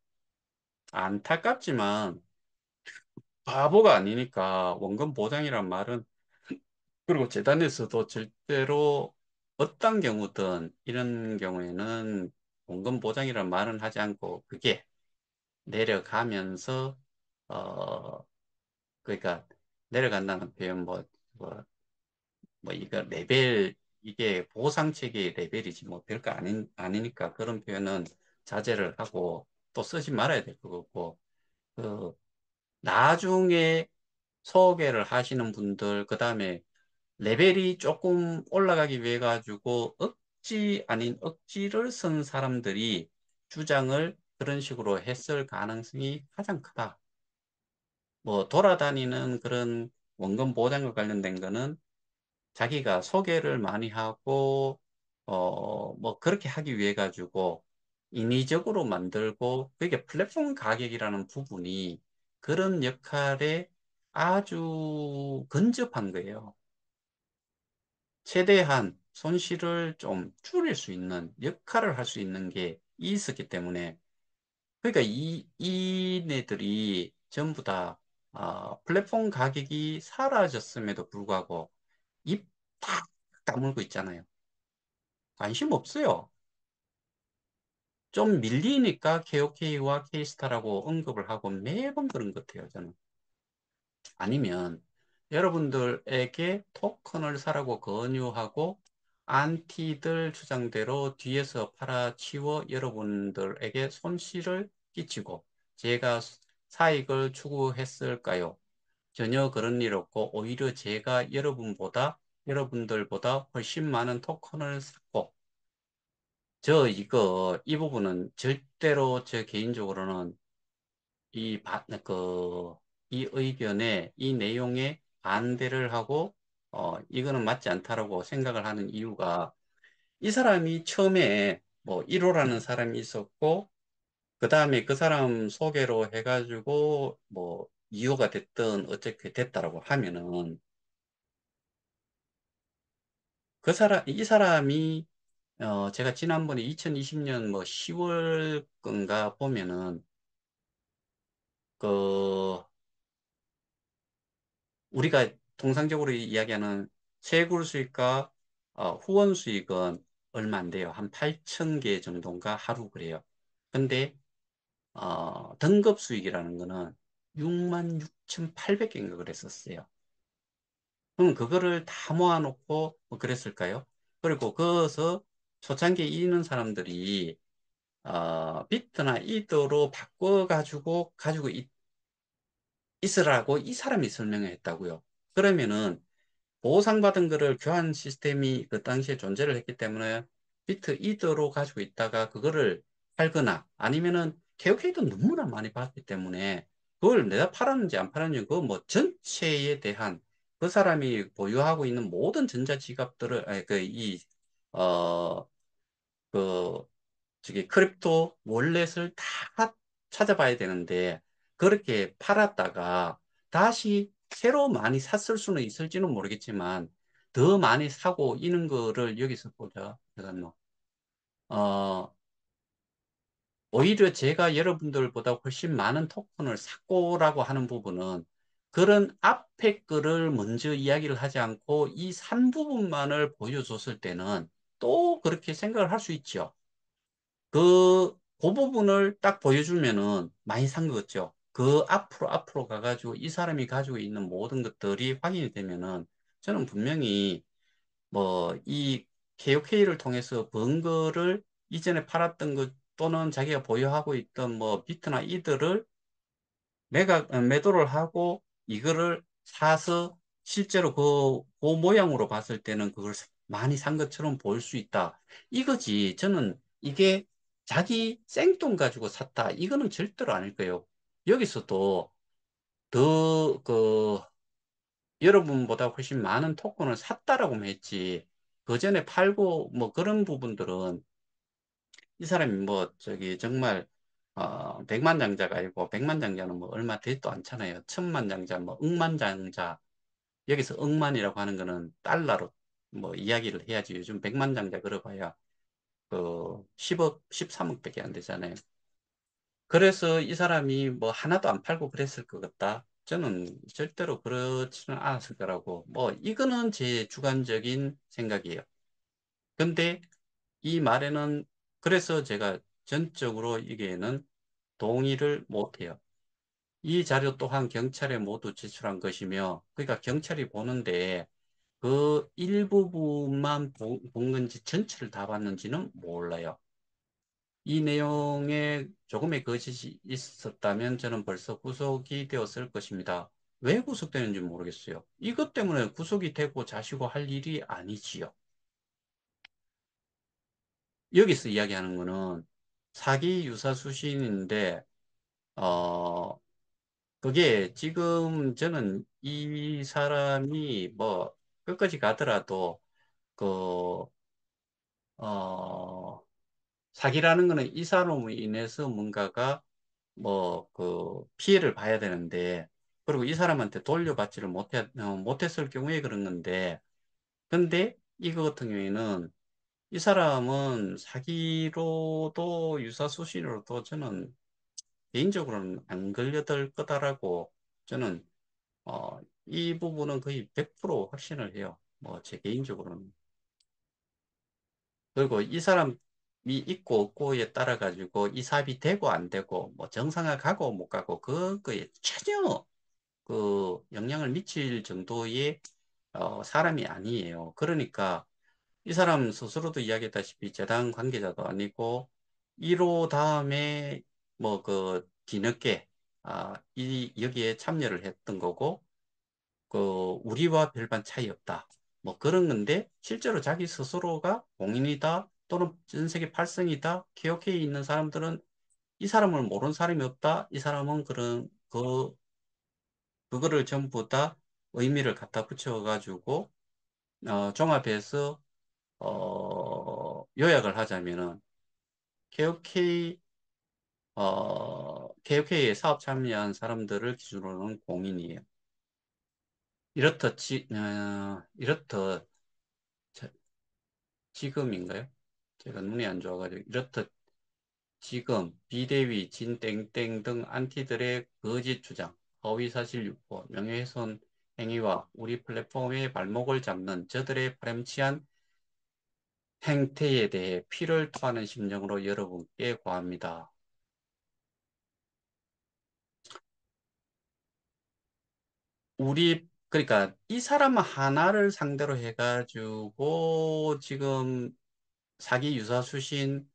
Speaker 1: 안타깝지만 바보가 아니니까 원금 보장이란 말은, 그리고 재단에서도 절대로 어떤 경우든 이런 경우에는 원금 보장이라는 말은 하지 않고 그게 내려가면서 그러니까 내려간다는 표현 뭐, 이거 레벨, 이게 보상 체계의 레벨이지 뭐 별거 아니니까 그런 표현은 자제를 하고 또 쓰지 말아야 될 것 같고, 그 나중에 소개를 하시는 분들, 그 다음에 레벨이 조금 올라가기 위해 가지고 억지 아닌 억지를 쓴 사람들이 주장을 그런 식으로 했을 가능성이 가장 크다. 뭐 돌아다니는 그런 원금 보장과 관련된 거는 자기가 소개를 많이 하고 뭐 그렇게 하기 위해 가지고 인위적으로 만들고, 그게 플랫폼 가격이라는 부분이 그런 역할에 아주 근접한 거예요. 최대한 손실을 좀 줄일 수 있는 역할을 할 수 있는 게 있었기 때문에, 그러니까 이네들이 전부 다 플랫폼 가격이 사라졌음에도 불구하고 입 딱 다물고 있잖아요. 관심 없어요. 좀 밀리니까 KOK와 K스타라고 언급을 하고 매번 그런 것 같아요, 저는. 아니면 여러분들에게 토큰을 사라고 권유하고 안티들 주장대로 뒤에서 팔아치워 여러분들에게 손실을 끼치고 제가 사익을 추구했을까요? 전혀 그런 일 없고 오히려 제가 여러분들보다 훨씬 많은 토큰을 샀고, 이 부분은 절대로 저 개인적으로는 이, 이 의견에, 이 내용에 반대를 하고, 이거는 맞지 않다라고 생각을 하는 이유가, 이 사람이 처음에 뭐 1호라는 사람이 있었고, 그 다음에 그 사람 소개로 해가지고, 뭐 이유가 됐든 어떻게 됐다라고 하면은 이 사람이 제가 지난번에 2020년 뭐 10월 건가 보면은 그 우리가 통상적으로 이야기하는 채굴 수익과 후원 수익은 얼마 안 돼요. 한 8천 개 정도인가 하루 그래요. 근데 등급 수익이라는 거는 6만 6,800개인가 그랬었어요. 그럼 그거를 다 모아놓고 뭐 그랬을까요? 그리고 거기서 초창기에 있는 사람들이 비트나 이더로 바꿔가지고 가지고 있으라고 이 사람이 설명을 했다고요. 그러면은 보상받은 거를 교환 시스템이 그 당시에 존재를 했기 때문에 비트 이더로 가지고 있다가 그거를 팔거나 아니면은 케어케이도 너무나 많이 받기 때문에 그걸 내가 팔았는지 안 팔았는지 그 뭐 전체에 대한 그 사람이 보유하고 있는 모든 전자지갑들을 아니 어, 그 저기 크립토 월렛을 다 찾아봐야 되는데 그렇게 팔았다가 다시 새로 많이 샀을 수는 있을지는 모르겠지만 더 많이 사고 이런 거를 여기서 보자. 잠깐만. 어, 오히려 제가 여러분들보다 훨씬 많은 토큰을 샀고라고 하는 부분은 그런 앞에 거를 먼저 이야기를 하지 않고 이 산 부분만을 보여줬을 때는 또 그렇게 생각을 할 수 있죠. 그 부분을 딱 보여주면은 많이 산 거죠. 그 앞으로 가가지고 이 사람이 가지고 있는 모든 것들이 확인이 되면은 저는 분명히 뭐 이 KOK를 통해서 번 거를 이전에 팔았던 것 또는 자기가 보유하고 있던 뭐 비트나 이들을 매도를 하고 이거를 사서 실제로 그 모양으로 봤을 때는 그걸 많이 산 것처럼 보일 수 있다. 이거지. 저는 이게 자기 생돈 가지고 샀다. 이거는 절대로 아닐 거예요. 여기서도 더 여러분보다 훨씬 많은 토큰을 샀다라고만 했지. 그 전에 팔고 뭐 그런 부분들은 이 사람이 뭐 저기 정말 백만장자가 아니고 백만장자는 뭐 얼마 되지도 않잖아요. 천만장자, 뭐 억만장자 여기서 억만이라고 하는 거는 달러로 뭐 이야기를 해야지. 요즘 백만장자 그려봐야 그 10억, 13억밖에 안 되잖아요. 그래서 이 사람이 뭐 하나도 안 팔고 그랬을 것 같다. 저는 절대로 그렇지는 않았을 거라고. 뭐 이거는 제 주관적인 생각이에요. 근데 이 말에는 그래서 제가 전적으로 이게는 동의를 못해요. 이 자료 또한 경찰에 모두 제출한 것이며, 그러니까 경찰이 보는데 그 일부분만 본 건지 전체를 다 봤는지는 몰라요. 이 내용에 조금의 거짓이 있었다면 저는 벌써 구속이 되었을 것입니다. 왜 구속되는지 모르겠어요. 이것 때문에 구속이 되고 자시고 할 일이 아니지요. 여기서 이야기하는 거는 사기 유사 수신인데, 어, 그게 지금 저는 이 사람이 뭐 끝까지 가더라도 그, 어, 사기라는 거는 이 사람으로 인해서 뭔가가 뭐 그 피해를 봐야 되는데 그리고 이 사람한테 돌려받지를 못했을 경우에 그런 건데 근데 이거 같은 경우에는 이 사람은 사기로도 유사수신으로도 저는 개인적으로는 안 걸려들 거다라고 저는 이 부분은 거의 100% 확신을 해요. 뭐 제 개인적으로는. 그리고 이 사람이 있고 없고에 따라 가지고 이 사업이 되고 안 되고 뭐 정상화 가고 못 가고 그거에 전혀 그 영향을 미칠 정도의 사람이 아니에요. 그러니까 이 사람 스스로도 이야기했다시피 재단 관계자도 아니고 1호 다음에 뭐 그 뒤늦게 이 여기에 참여를 했던 거고 그 우리와 별반 차이 없다. 뭐 그런 건데 실제로 자기 스스로가 공인이다 또는 전 세계 8성이다 KOK에 있는 사람들은 이 사람을 모르는 사람이 없다. 이 사람은 그거를 전부 다 의미를 갖다 붙여가지고 종합해서 요약을 하자면은 KOK KOK에 사업 참여한 사람들을 기준으로는 공인이에요. 이렇듯 자, 지금인가요? 제가 눈이 안 좋아가지고 이렇듯 지금 비대위, 진땡땡 등 안티들의 거짓 주장, 허위사실 유포, 명예훼손 행위와 우리 플랫폼의 발목을 잡는 저들의 파렴치한 행태에 대해 피를 토하는 심정으로 여러분께 고합니다. 그러니까 이 사람 하나를 상대로 해가지고 지금 사기 유사수신,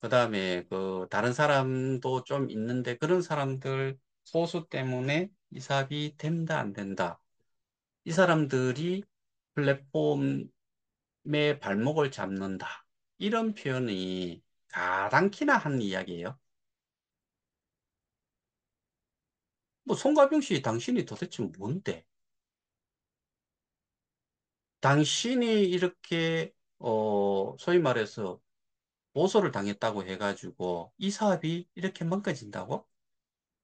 Speaker 1: 그다음에 그 다른 사람도 좀 있는데 그런 사람들 소수 때문에 이 사업이 된다 안 된다. 이 사람들이 플랫폼의 발목을 잡는다. 이런 표현이 가당키나 한 이야기예요. 뭐 송가병 씨, 당신이 도대체 뭔데? 당신이 이렇게 소위 말해서 고소를 당했다고 해가지고 이 사업이 이렇게 망가진다고?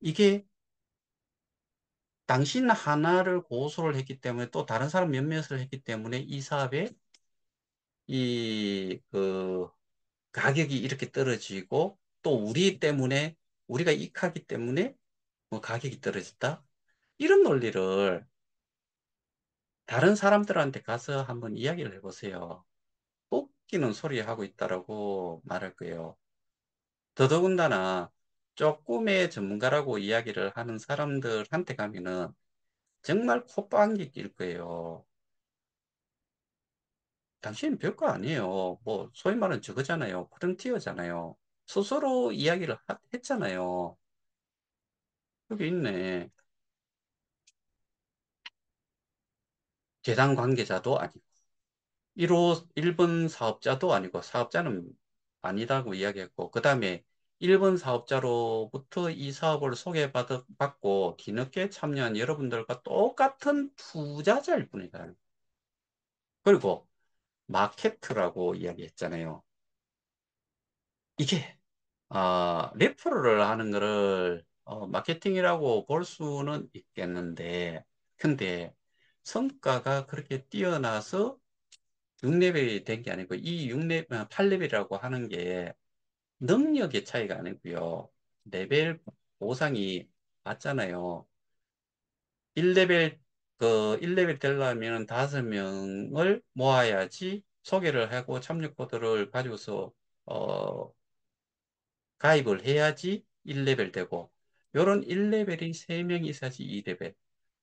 Speaker 1: 이게 당신 하나를 고소를 했기 때문에 또 다른 사람 몇몇을 했기 때문에 이 사업에 그 가격이 이렇게 떨어지고 또 우리 때문에 우리가 익하기 때문에 뭐 가격이 떨어졌다. 이런 논리를 다른 사람들한테 가서 한번 이야기를 해보세요. 웃기는 소리 하고 있다라고 말할 거예요. 더더군다나 조금의 전문가라고 이야기를 하는 사람들한테 가면은 정말 콧방귀 낄 거예요. 당신 별거 아니에요. 뭐 소위 말하는 저거잖아요. 프런티어잖아요. 스스로 이야기를 했잖아요. 여기 있네. 재단 관계자도 아니고 1호 1번 사업자도 아니고 사업자는 아니다고 이야기했고 그 다음에 1번 사업자로부터 이 사업을 소개받고 뒤늦게 참여한 여러분들과 똑같은 투자자일 뿐이다. 그리고 마케트라고 이야기했잖아요. 이게 레퍼럴을 하는 거를 마케팅이라고 볼 수는 있겠는데, 근데 성과가 그렇게 뛰어나서 6레벨이 된 게 아니고, 이 8레벨이라고 하는 게 능력의 차이가 아니고요. 레벨 보상이 맞잖아요. 1레벨, 1레벨 되려면 5명을 모아야지 소개를 하고 참여 코드를 가지고서 어, 가입을 해야지 1레벨 되고 요런 1레벨이 3명이 있어야지 2레벨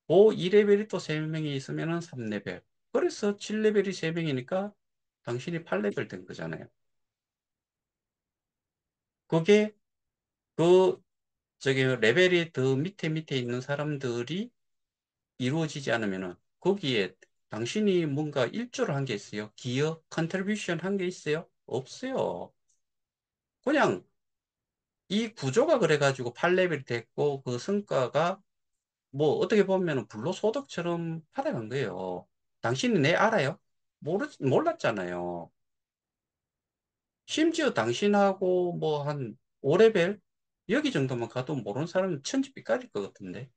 Speaker 1: 그 2레벨이 또 3명이 있으면 3레벨 그래서 7레벨이 3명이니까 당신이 8레벨 된 거잖아요. 그게 그 저기 레벨이 더 밑에 있는 사람들이 이루어지지 않으면은 거기에 당신이 뭔가 일조를 한 게 있어요? 기여, 컨트리뷰션 한 게 있어요? 없어요. 그냥 이 구조가 그래가지고 8레벨이 됐고 그 성과가 뭐 어떻게 보면 불로소득처럼 받아간 거예요. 당신이 내 알아요? 몰랐잖아요. 심지어 당신하고 뭐 한 5레벨 여기 정도만 가도 모르는 사람은 천지빛깔일 것 같은데.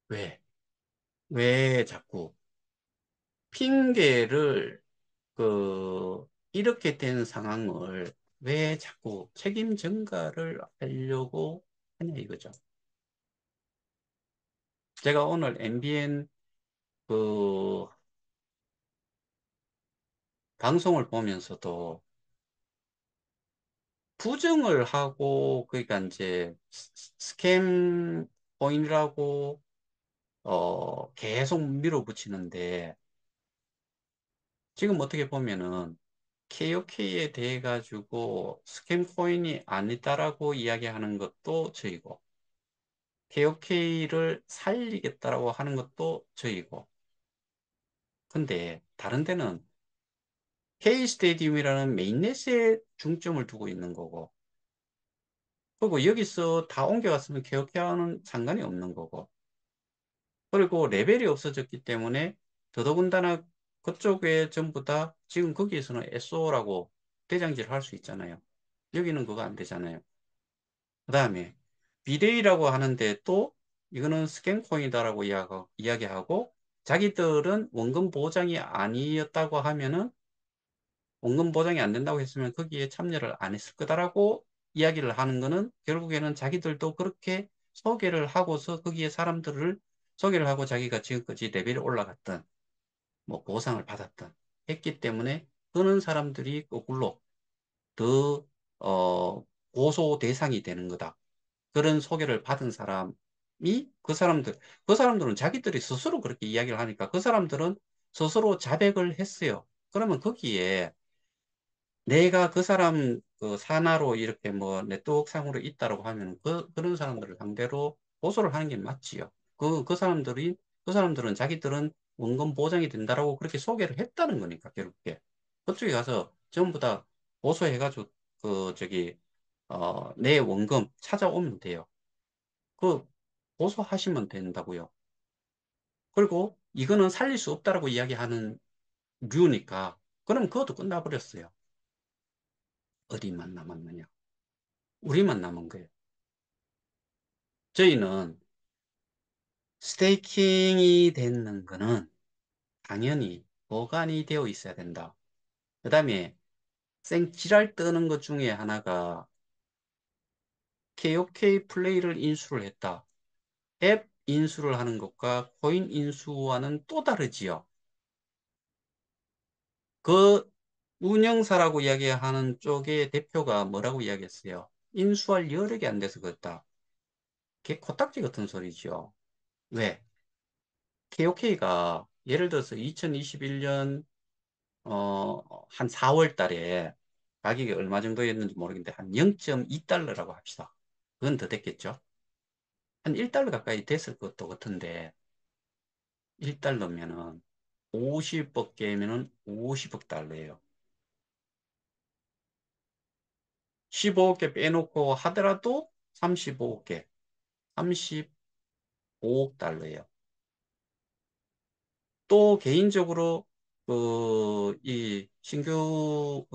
Speaker 1: 왜? 왜 자꾸 핑계를 이렇게 된 상황을 왜 자꾸 책임 전가를 하려고 하냐 이거죠. 제가 오늘 MBN 그 방송을 보면서도 부정을 하고 그러니까 이제 스캠 코인이라고 계속 밀어붙이는데 지금 어떻게 보면은 KOK에 대해 가지고 스캠 코인이 아니다라고 이야기하는 것도 저이고 KOK를 살리겠다라고 하는 것도 저이고 근데 다른 데는 K 스테디움이라는 메인넷에 중점을 두고 있는 거고 그리고 여기서 다 옮겨갔으면 KOK와는 상관이 없는 거고 그리고 레벨이 없어졌기 때문에 더더군다나 그쪽에 전부 다 지금 거기에서는 SO라고 대장질 할 수 있잖아요. 여기는 그거 안 되잖아요. 그 다음에 비데이라고 하는데 또 이거는 스캔코인이다라고 이야기하고 자기들은 원금 보장이 아니었다고 하면은 원금 보장이 안 된다고 했으면 거기에 참여를 안 했을 거다라고 이야기를 하는 거는 결국에는 자기들도 그렇게 소개를 하고서 거기에 사람들을 소개를 하고 자기가 지금까지 레벨이 올라갔던 뭐 보상을 받았던 했기 때문에 그런 사람들이 거꾸로 더 고소 대상이 되는 거다. 그런 소개를 받은 사람이 그 사람들은 자기들이 스스로 그렇게 이야기를 하니까 그 사람들은 스스로 자백을 했어요. 그러면 거기에 내가 그 사람 그 산하로 이렇게 뭐 네트워크상으로 있다라고 하면 그런 사람들을 상대로 고소를 하는 게 맞지요. 그 사람들은 자기들은 원금 보장이 된다라고 그렇게 소개를 했다는 거니까, 결국에. 그쪽에 가서 전부 다 고소해가지고, 내 원금 찾아오면 돼요. 그, 고소하시면 된다고요. 그리고 이거는 살릴 수 없다라고 이야기하는 류니까, 그럼 그것도 끝나버렸어요. 어디만 남았느냐. 우리만 남은 거예요. 저희는 스테이킹이 되는 거는 당연히 보관이 되어 있어야 된다. 그 다음에 생지랄 뜨는 것 중에 하나가 KOK 플레이를 인수를 했다. 앱 인수를 하는 것과 코인 인수와는 또 다르지요. 그 운영사라고 이야기하는 쪽의 대표가 뭐라고 이야기했어요? 인수할 여력이 안 돼서 그렇다. 그게 코딱지 같은 소리죠. 왜? KOK가 예를 들어서 2021년 한 4월 달에 가격이 얼마 정도였는지 모르겠는데 한 0.2달러라고 합시다. 그건 더 됐겠죠? 한 1달러 가까이 됐을 것도 같은데 1달러면은 50억 개면은 50억 달러예요. 15억 개 빼놓고 하더라도 35억 개, 35억 달러예요. 또 개인적으로 이 신규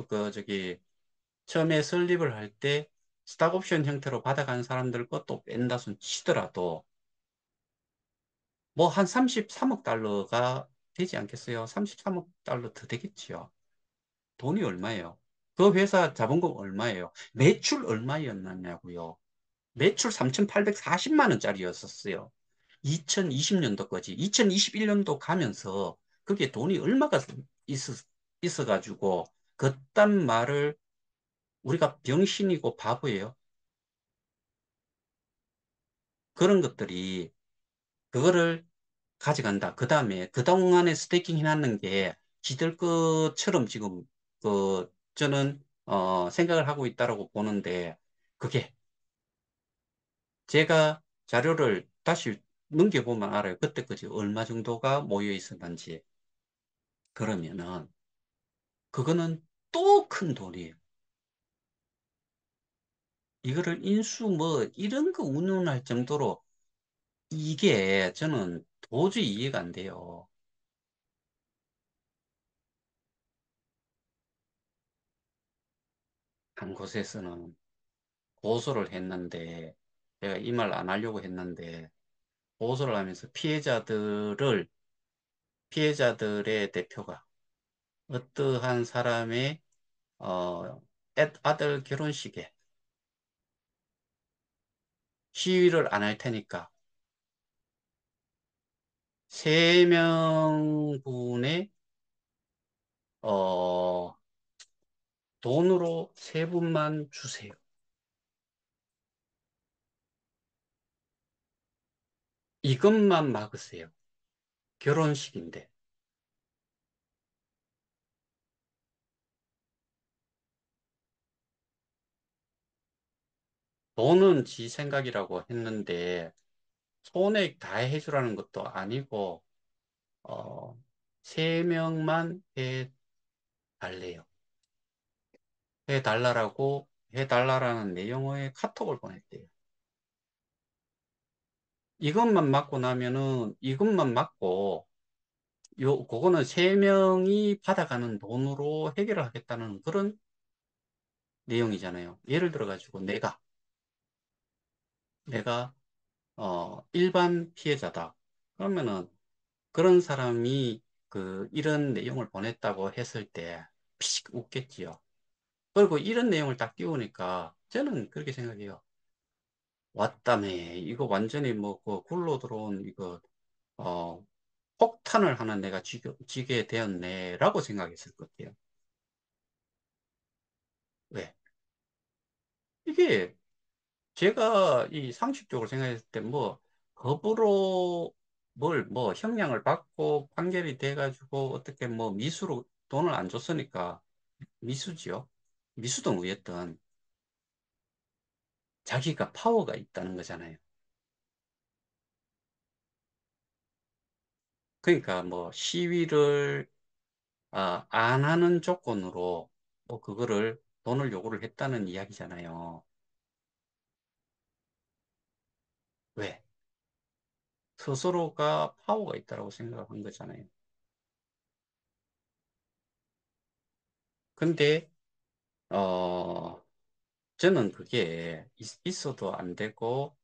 Speaker 1: 처음에 설립을 할 때 스탁 옵션 형태로 받아간 사람들 것도 뺀다 손 치더라도 뭐 한 33억 달러가 되지 않겠어요? 33억 달러 더 되겠지요. 돈이 얼마예요? 그 회사 자본금 얼마예요? 매출 얼마였느냐고요? 매출 3,840만 원짜리였었어요. 2020년도까지. 2021년도 가면서 그게 돈이 얼마가 있어가지고 그딴 말을 우리가 병신이고 바보예요. 그런 것들이 그거를 가져간다. 그 다음에 그동안에 스테이킹 해놨는 게 지들 것처럼 지금 저는 생각을 하고 있다라고 보는데 그게 제가 자료를 다시 넘겨보면 알아요. 그때까지 얼마 정도가 모여 있었는지. 그러면은 그거는 또 큰 돈이에요. 이거를 인수 뭐 이런 거 운운할 정도로 이게 저는 도저히 이해가 안 돼요. 한 곳에서는 고소를 했는데 제가 이 말 안 하려고 했는데 고소를 하면서 피해자들의 대표가 어떠한 사람의 어, 아들 결혼식에 시위를 안 할 테니까 세 명분의 어, 돈으로 세 분만 주세요. 이것만 막으세요. 결혼식인데. 돈은 지 생각이라고 했는데 소액 다 해주라는 것도 아니고 어, 세 명만 해달래요. 해달라라는 내용의 카톡을 보냈대요. 이것만 맞고 그거는 세 명이 받아가는 돈으로 해결을 하겠다는 그런 내용이잖아요. 예를 들어가지고 내가 일반 피해자다. 그러면은 그런 사람이 이런 내용을 보냈다고 했을 때 피식 웃겠지요. 그리고 이런 내용을 딱 띄우니까 저는 그렇게 생각해요. 왔다며. 이거 완전히 뭐, 굴러 들어온 어, 폭탄을 하나 내가 쥐게 되었네. 라고 생각했을 것 같아요. 왜? 이게 제가 이 상식적으로 생각했을 때 뭐, 법으로 뭐, 형량을 받고 판결이 돼가지고 어떻게 뭐 미수로 돈을 안 줬으니까 미수지요. 미수든 우였든 자기가 파워가 있다는 거잖아요. 그러니까 뭐 시위를 안 하는 조건으로 뭐 그거를 돈을 요구를 했다는 이야기잖아요. 왜? 스스로가 파워가 있다고 생각한 거잖아요. 근데 어 저는 그게 있어도 안 되고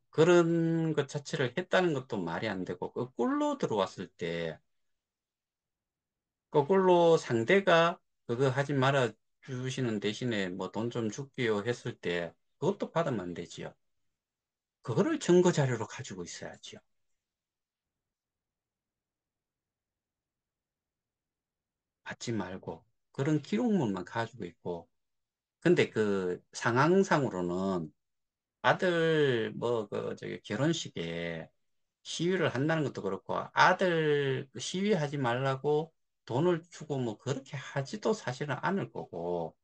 Speaker 1: 그런 것 자체를 했다는 것도 말이 안 되고 거꾸로 들어왔을 때 거꾸로 상대가 그거 하지 말아 주시는 대신에 뭐 돈 좀 줄게요 했을 때 그것도 받으면 안 되지요. 그거를 증거 자료로 가지고 있어야지요. 받지 말고 그런 기록물만 가지고 있고 근데 그 상황상으로는 아들 뭐 저기 결혼식에 시위를 한다는 것도 그렇고 아들 그 시위하지 말라고 돈을 주고 뭐 그렇게 하지도 사실은 않을 거고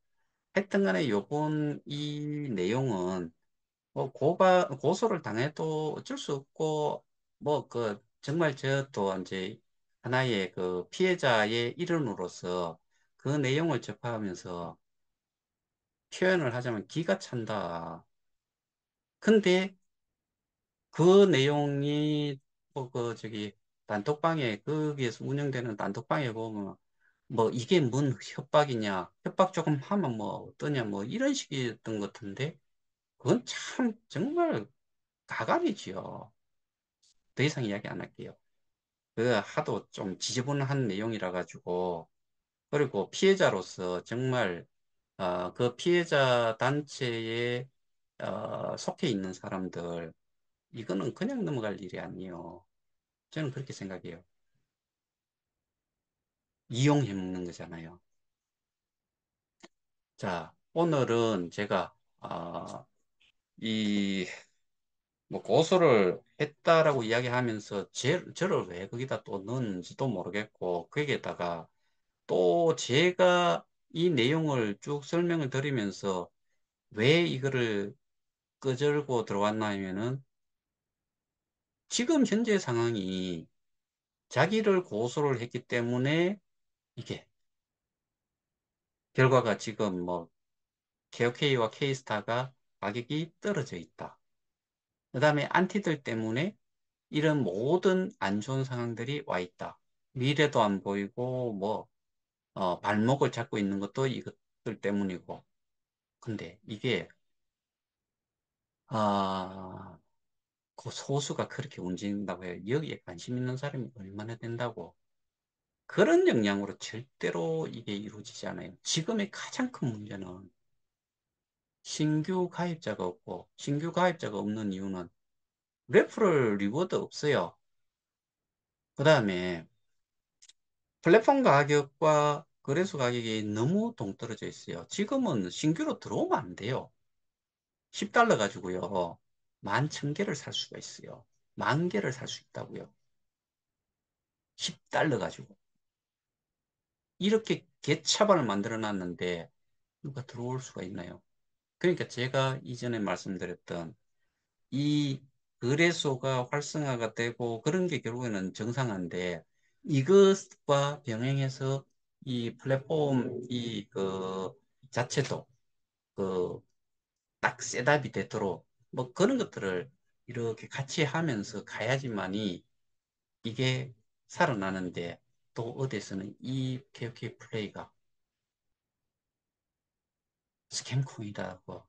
Speaker 1: 하여튼 간에 요번 이 내용은 뭐 고소를 당해도 어쩔 수 없고 뭐 정말 저 또 이제 하나의 그 피해자의 일원으로서 그 내용을 접하면서 표현을 하자면 기가 찬다. 근데 그 내용이 저기 단톡방에 거기에서 운영되는 단톡방에 보면 뭐 이게 뭔 협박이냐 협박 조금 하면 뭐 어떠냐 뭐 이런 식이었던 것 같은데 그건 참 정말 가감이지요. 더 이상 이야기 안 할게요. 그 하도 좀 지저분한 내용이라 가지고 그리고 피해자로서 정말 그 피해자 단체에 속해 있는 사람들 이거는 그냥 넘어갈 일이 아니에요. 저는 그렇게 생각해요. 이용해 먹는 거잖아요. 자, 오늘은 제가 이 뭐 고소를 했다라고 이야기하면서 저를 왜 거기다 또 넣었는지도 모르겠고 거기에다가 또 제가 이 내용을 쭉 설명을 드리면서 왜 이거를 끄절고 들어왔나 하면은 지금 현재 상황이 자기를 고소를 했기 때문에 이게 결과가 지금 뭐 KOK와 K스타가 가격이 떨어져 있다. 그 다음에 안티들 때문에 이런 모든 안 좋은 상황들이 와 있다. 미래도 안 보이고 뭐 발목을 잡고 있는 것도 이것들 때문이고. 근데 이게 아, 그 소수가 그렇게 움직인다고 해요. 여기에 관심 있는 사람이 얼마나 된다고. 그런 역량으로 절대로 이게 이루어지지 않아요. 지금의 가장 큰 문제는 신규 가입자가 없고, 신규 가입자가 없는 이유는 레퍼럴 리워드 없어요. 그 다음에 플랫폼 가격과 거래소 가격이 너무 동떨어져 있어요. 지금은 신규로 들어오면 안 돼요. 10달러 가지고요. 11,000개를 살 수가 있어요. 10,000개를 살 수 있다고요. 10달러 가지고. 이렇게 개차반을 만들어 놨는데 누가 들어올 수가 있나요? 그러니까 제가 이전에 말씀드렸던 이 거래소가 활성화가 되고 그런 게 결국에는 정상화인데 이것과 병행해서 이 플랫폼 자체도 그 딱 셋업이 되도록 뭐 그런 것들을 이렇게 같이 하면서 가야지만이 이게 살아나는데 또 어디에서는 이 KOK 플레이가 스캠코인이다고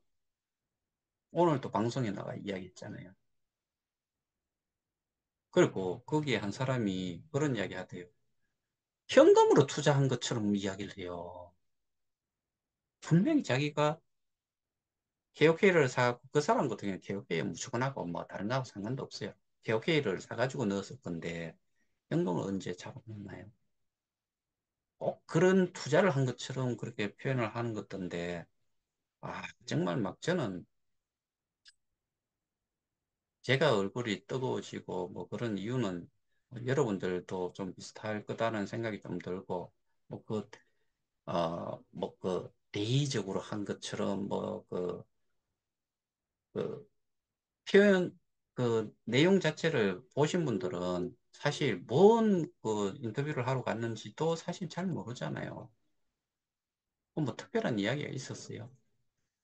Speaker 1: 오늘 또 방송에 나가 이야기했잖아요. 그리고 거기에 한 사람이 그런 이야기 하대요. 현금으로 투자한 것처럼 이야기를 해요. 분명히 자기가 KOK를 사고 그 사람 같은 경우는 KOK 무조건 하고 뭐 다른 거하고 상관도 없어요. KOK를 사가지고 넣었을 건데 현금을 언제 잡아먹나요? 꼭 그런 투자를 한 것처럼 그렇게 표현을 하는 것던데 정말 막 저는 제가 얼굴이 뜨거워지고 뭐 그런 이유는 여러분들도 좀 비슷할 거다는 생각이 좀 들고 뭐 대의적으로 한 것처럼 그 표현 내용 자체를 보신 분들은 사실 뭔 인터뷰를 하러 갔는지도 사실 잘 모르잖아요. 뭐 특별한 이야기가 있었어요.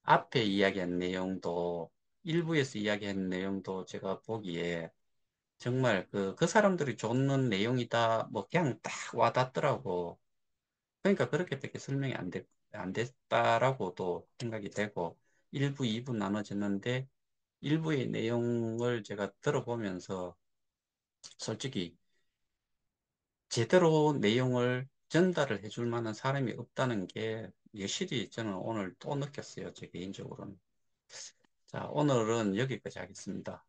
Speaker 1: 앞에 이야기한 내용도 일부에서 이야기한 내용도 제가 보기에 정말 그 사람들이 줬는 내용이다 뭐 그냥 딱 와닿더라고. 그러니까 그렇게밖에 설명이 안 됐다라고도 생각이 되고 1부, 2부 나눠졌는데 일부의 내용을 제가 들어보면서 솔직히 제대로 내용을 전달을 해줄 만한 사람이 없다는 게 여실히 저는 오늘 또 느꼈어요. 제 개인적으로는. 자, 오늘은 여기까지 하겠습니다.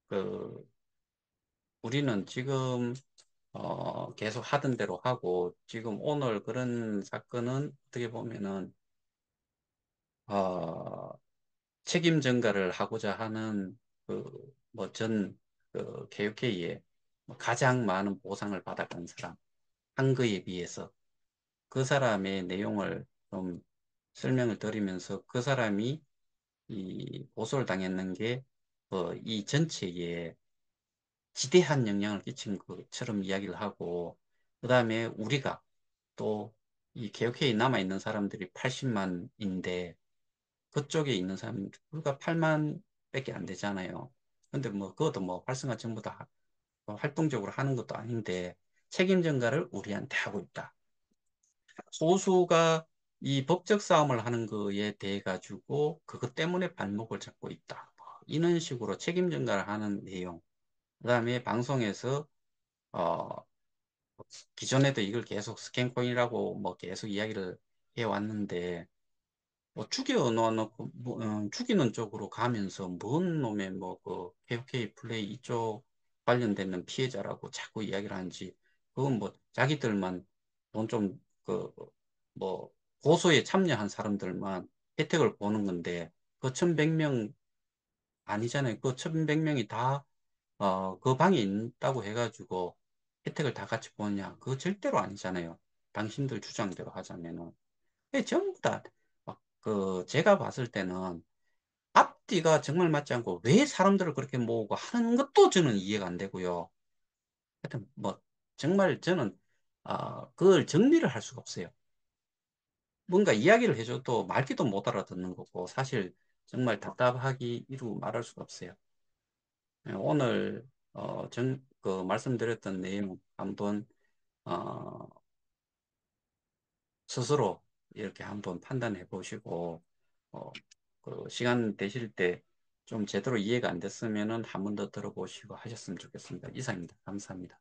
Speaker 1: 그, 우리는 지금 계속 하던 대로 하고 지금 오늘 그런 사건은 어떻게 보면은 어, 책임 전가를 하고자 하는 그뭐전그 KOK의 가장 많은 보상을 받아간 사람 한 거에 비해서 그 사람의 내용을 좀 설명을 드리면서 그 사람이 이 고소를 당했는 게 이 전체에 지대한 영향을 끼친 것처럼 이야기를 하고 그 다음에 우리가 또 이 개혁회에 남아있는 사람들이 80만인데 그쪽에 있는 사람 불과 8만 밖에 안 되잖아요. 근데 뭐 그것도 뭐 활성화 전부 다 활동적으로 하는 것도 아닌데 책임 전가를 우리한테 하고 있다. 소수가 이 법적 싸움을 하는 거에 대해 가지고 그것 때문에 발목을 잡고 있다. 뭐 이런 식으로 책임 전가를 하는 내용. 그다음에 방송에서 어 기존에도 이걸 계속 스캔코인이라고 뭐 계속 이야기를 해왔는데 뭐 죽여놓고 죽이는 쪽으로 가면서 뭔 놈의 뭐그 KOK 플레이 이쪽 관련되는 피해자라고 자꾸 이야기를 하는지 그건 뭐 자기들만 돈 좀 뭐 고소에 참여한 사람들만 혜택을 보는 건데 그 1100명 아니잖아요. 그 1100명이 다 그 방에 있다고 해가지고 혜택을 다 같이 보느냐 그거 절대로 아니잖아요. 당신들 주장대로 하자면은 전부 다, 제가 봤을 때는 앞뒤가 정말 맞지 않고 왜 사람들을 그렇게 모으고 하는 것도 저는 이해가 안 되고요. 하여튼, 뭐, 정말 저는, 그걸 정리를 할 수가 없어요. 뭔가 이야기를 해줘도 말귀도 못 알아듣는 거고, 사실 정말 답답하기 이루 말할 수가 없어요. 오늘, 말씀드렸던 내용 한번, 어, 스스로 이렇게 한번 판단해 보시고, 어, 시간 되실 때 좀 제대로 이해가 안 됐으면은 한 번 더 들어보시고 하셨으면 좋겠습니다. 이상입니다. 감사합니다.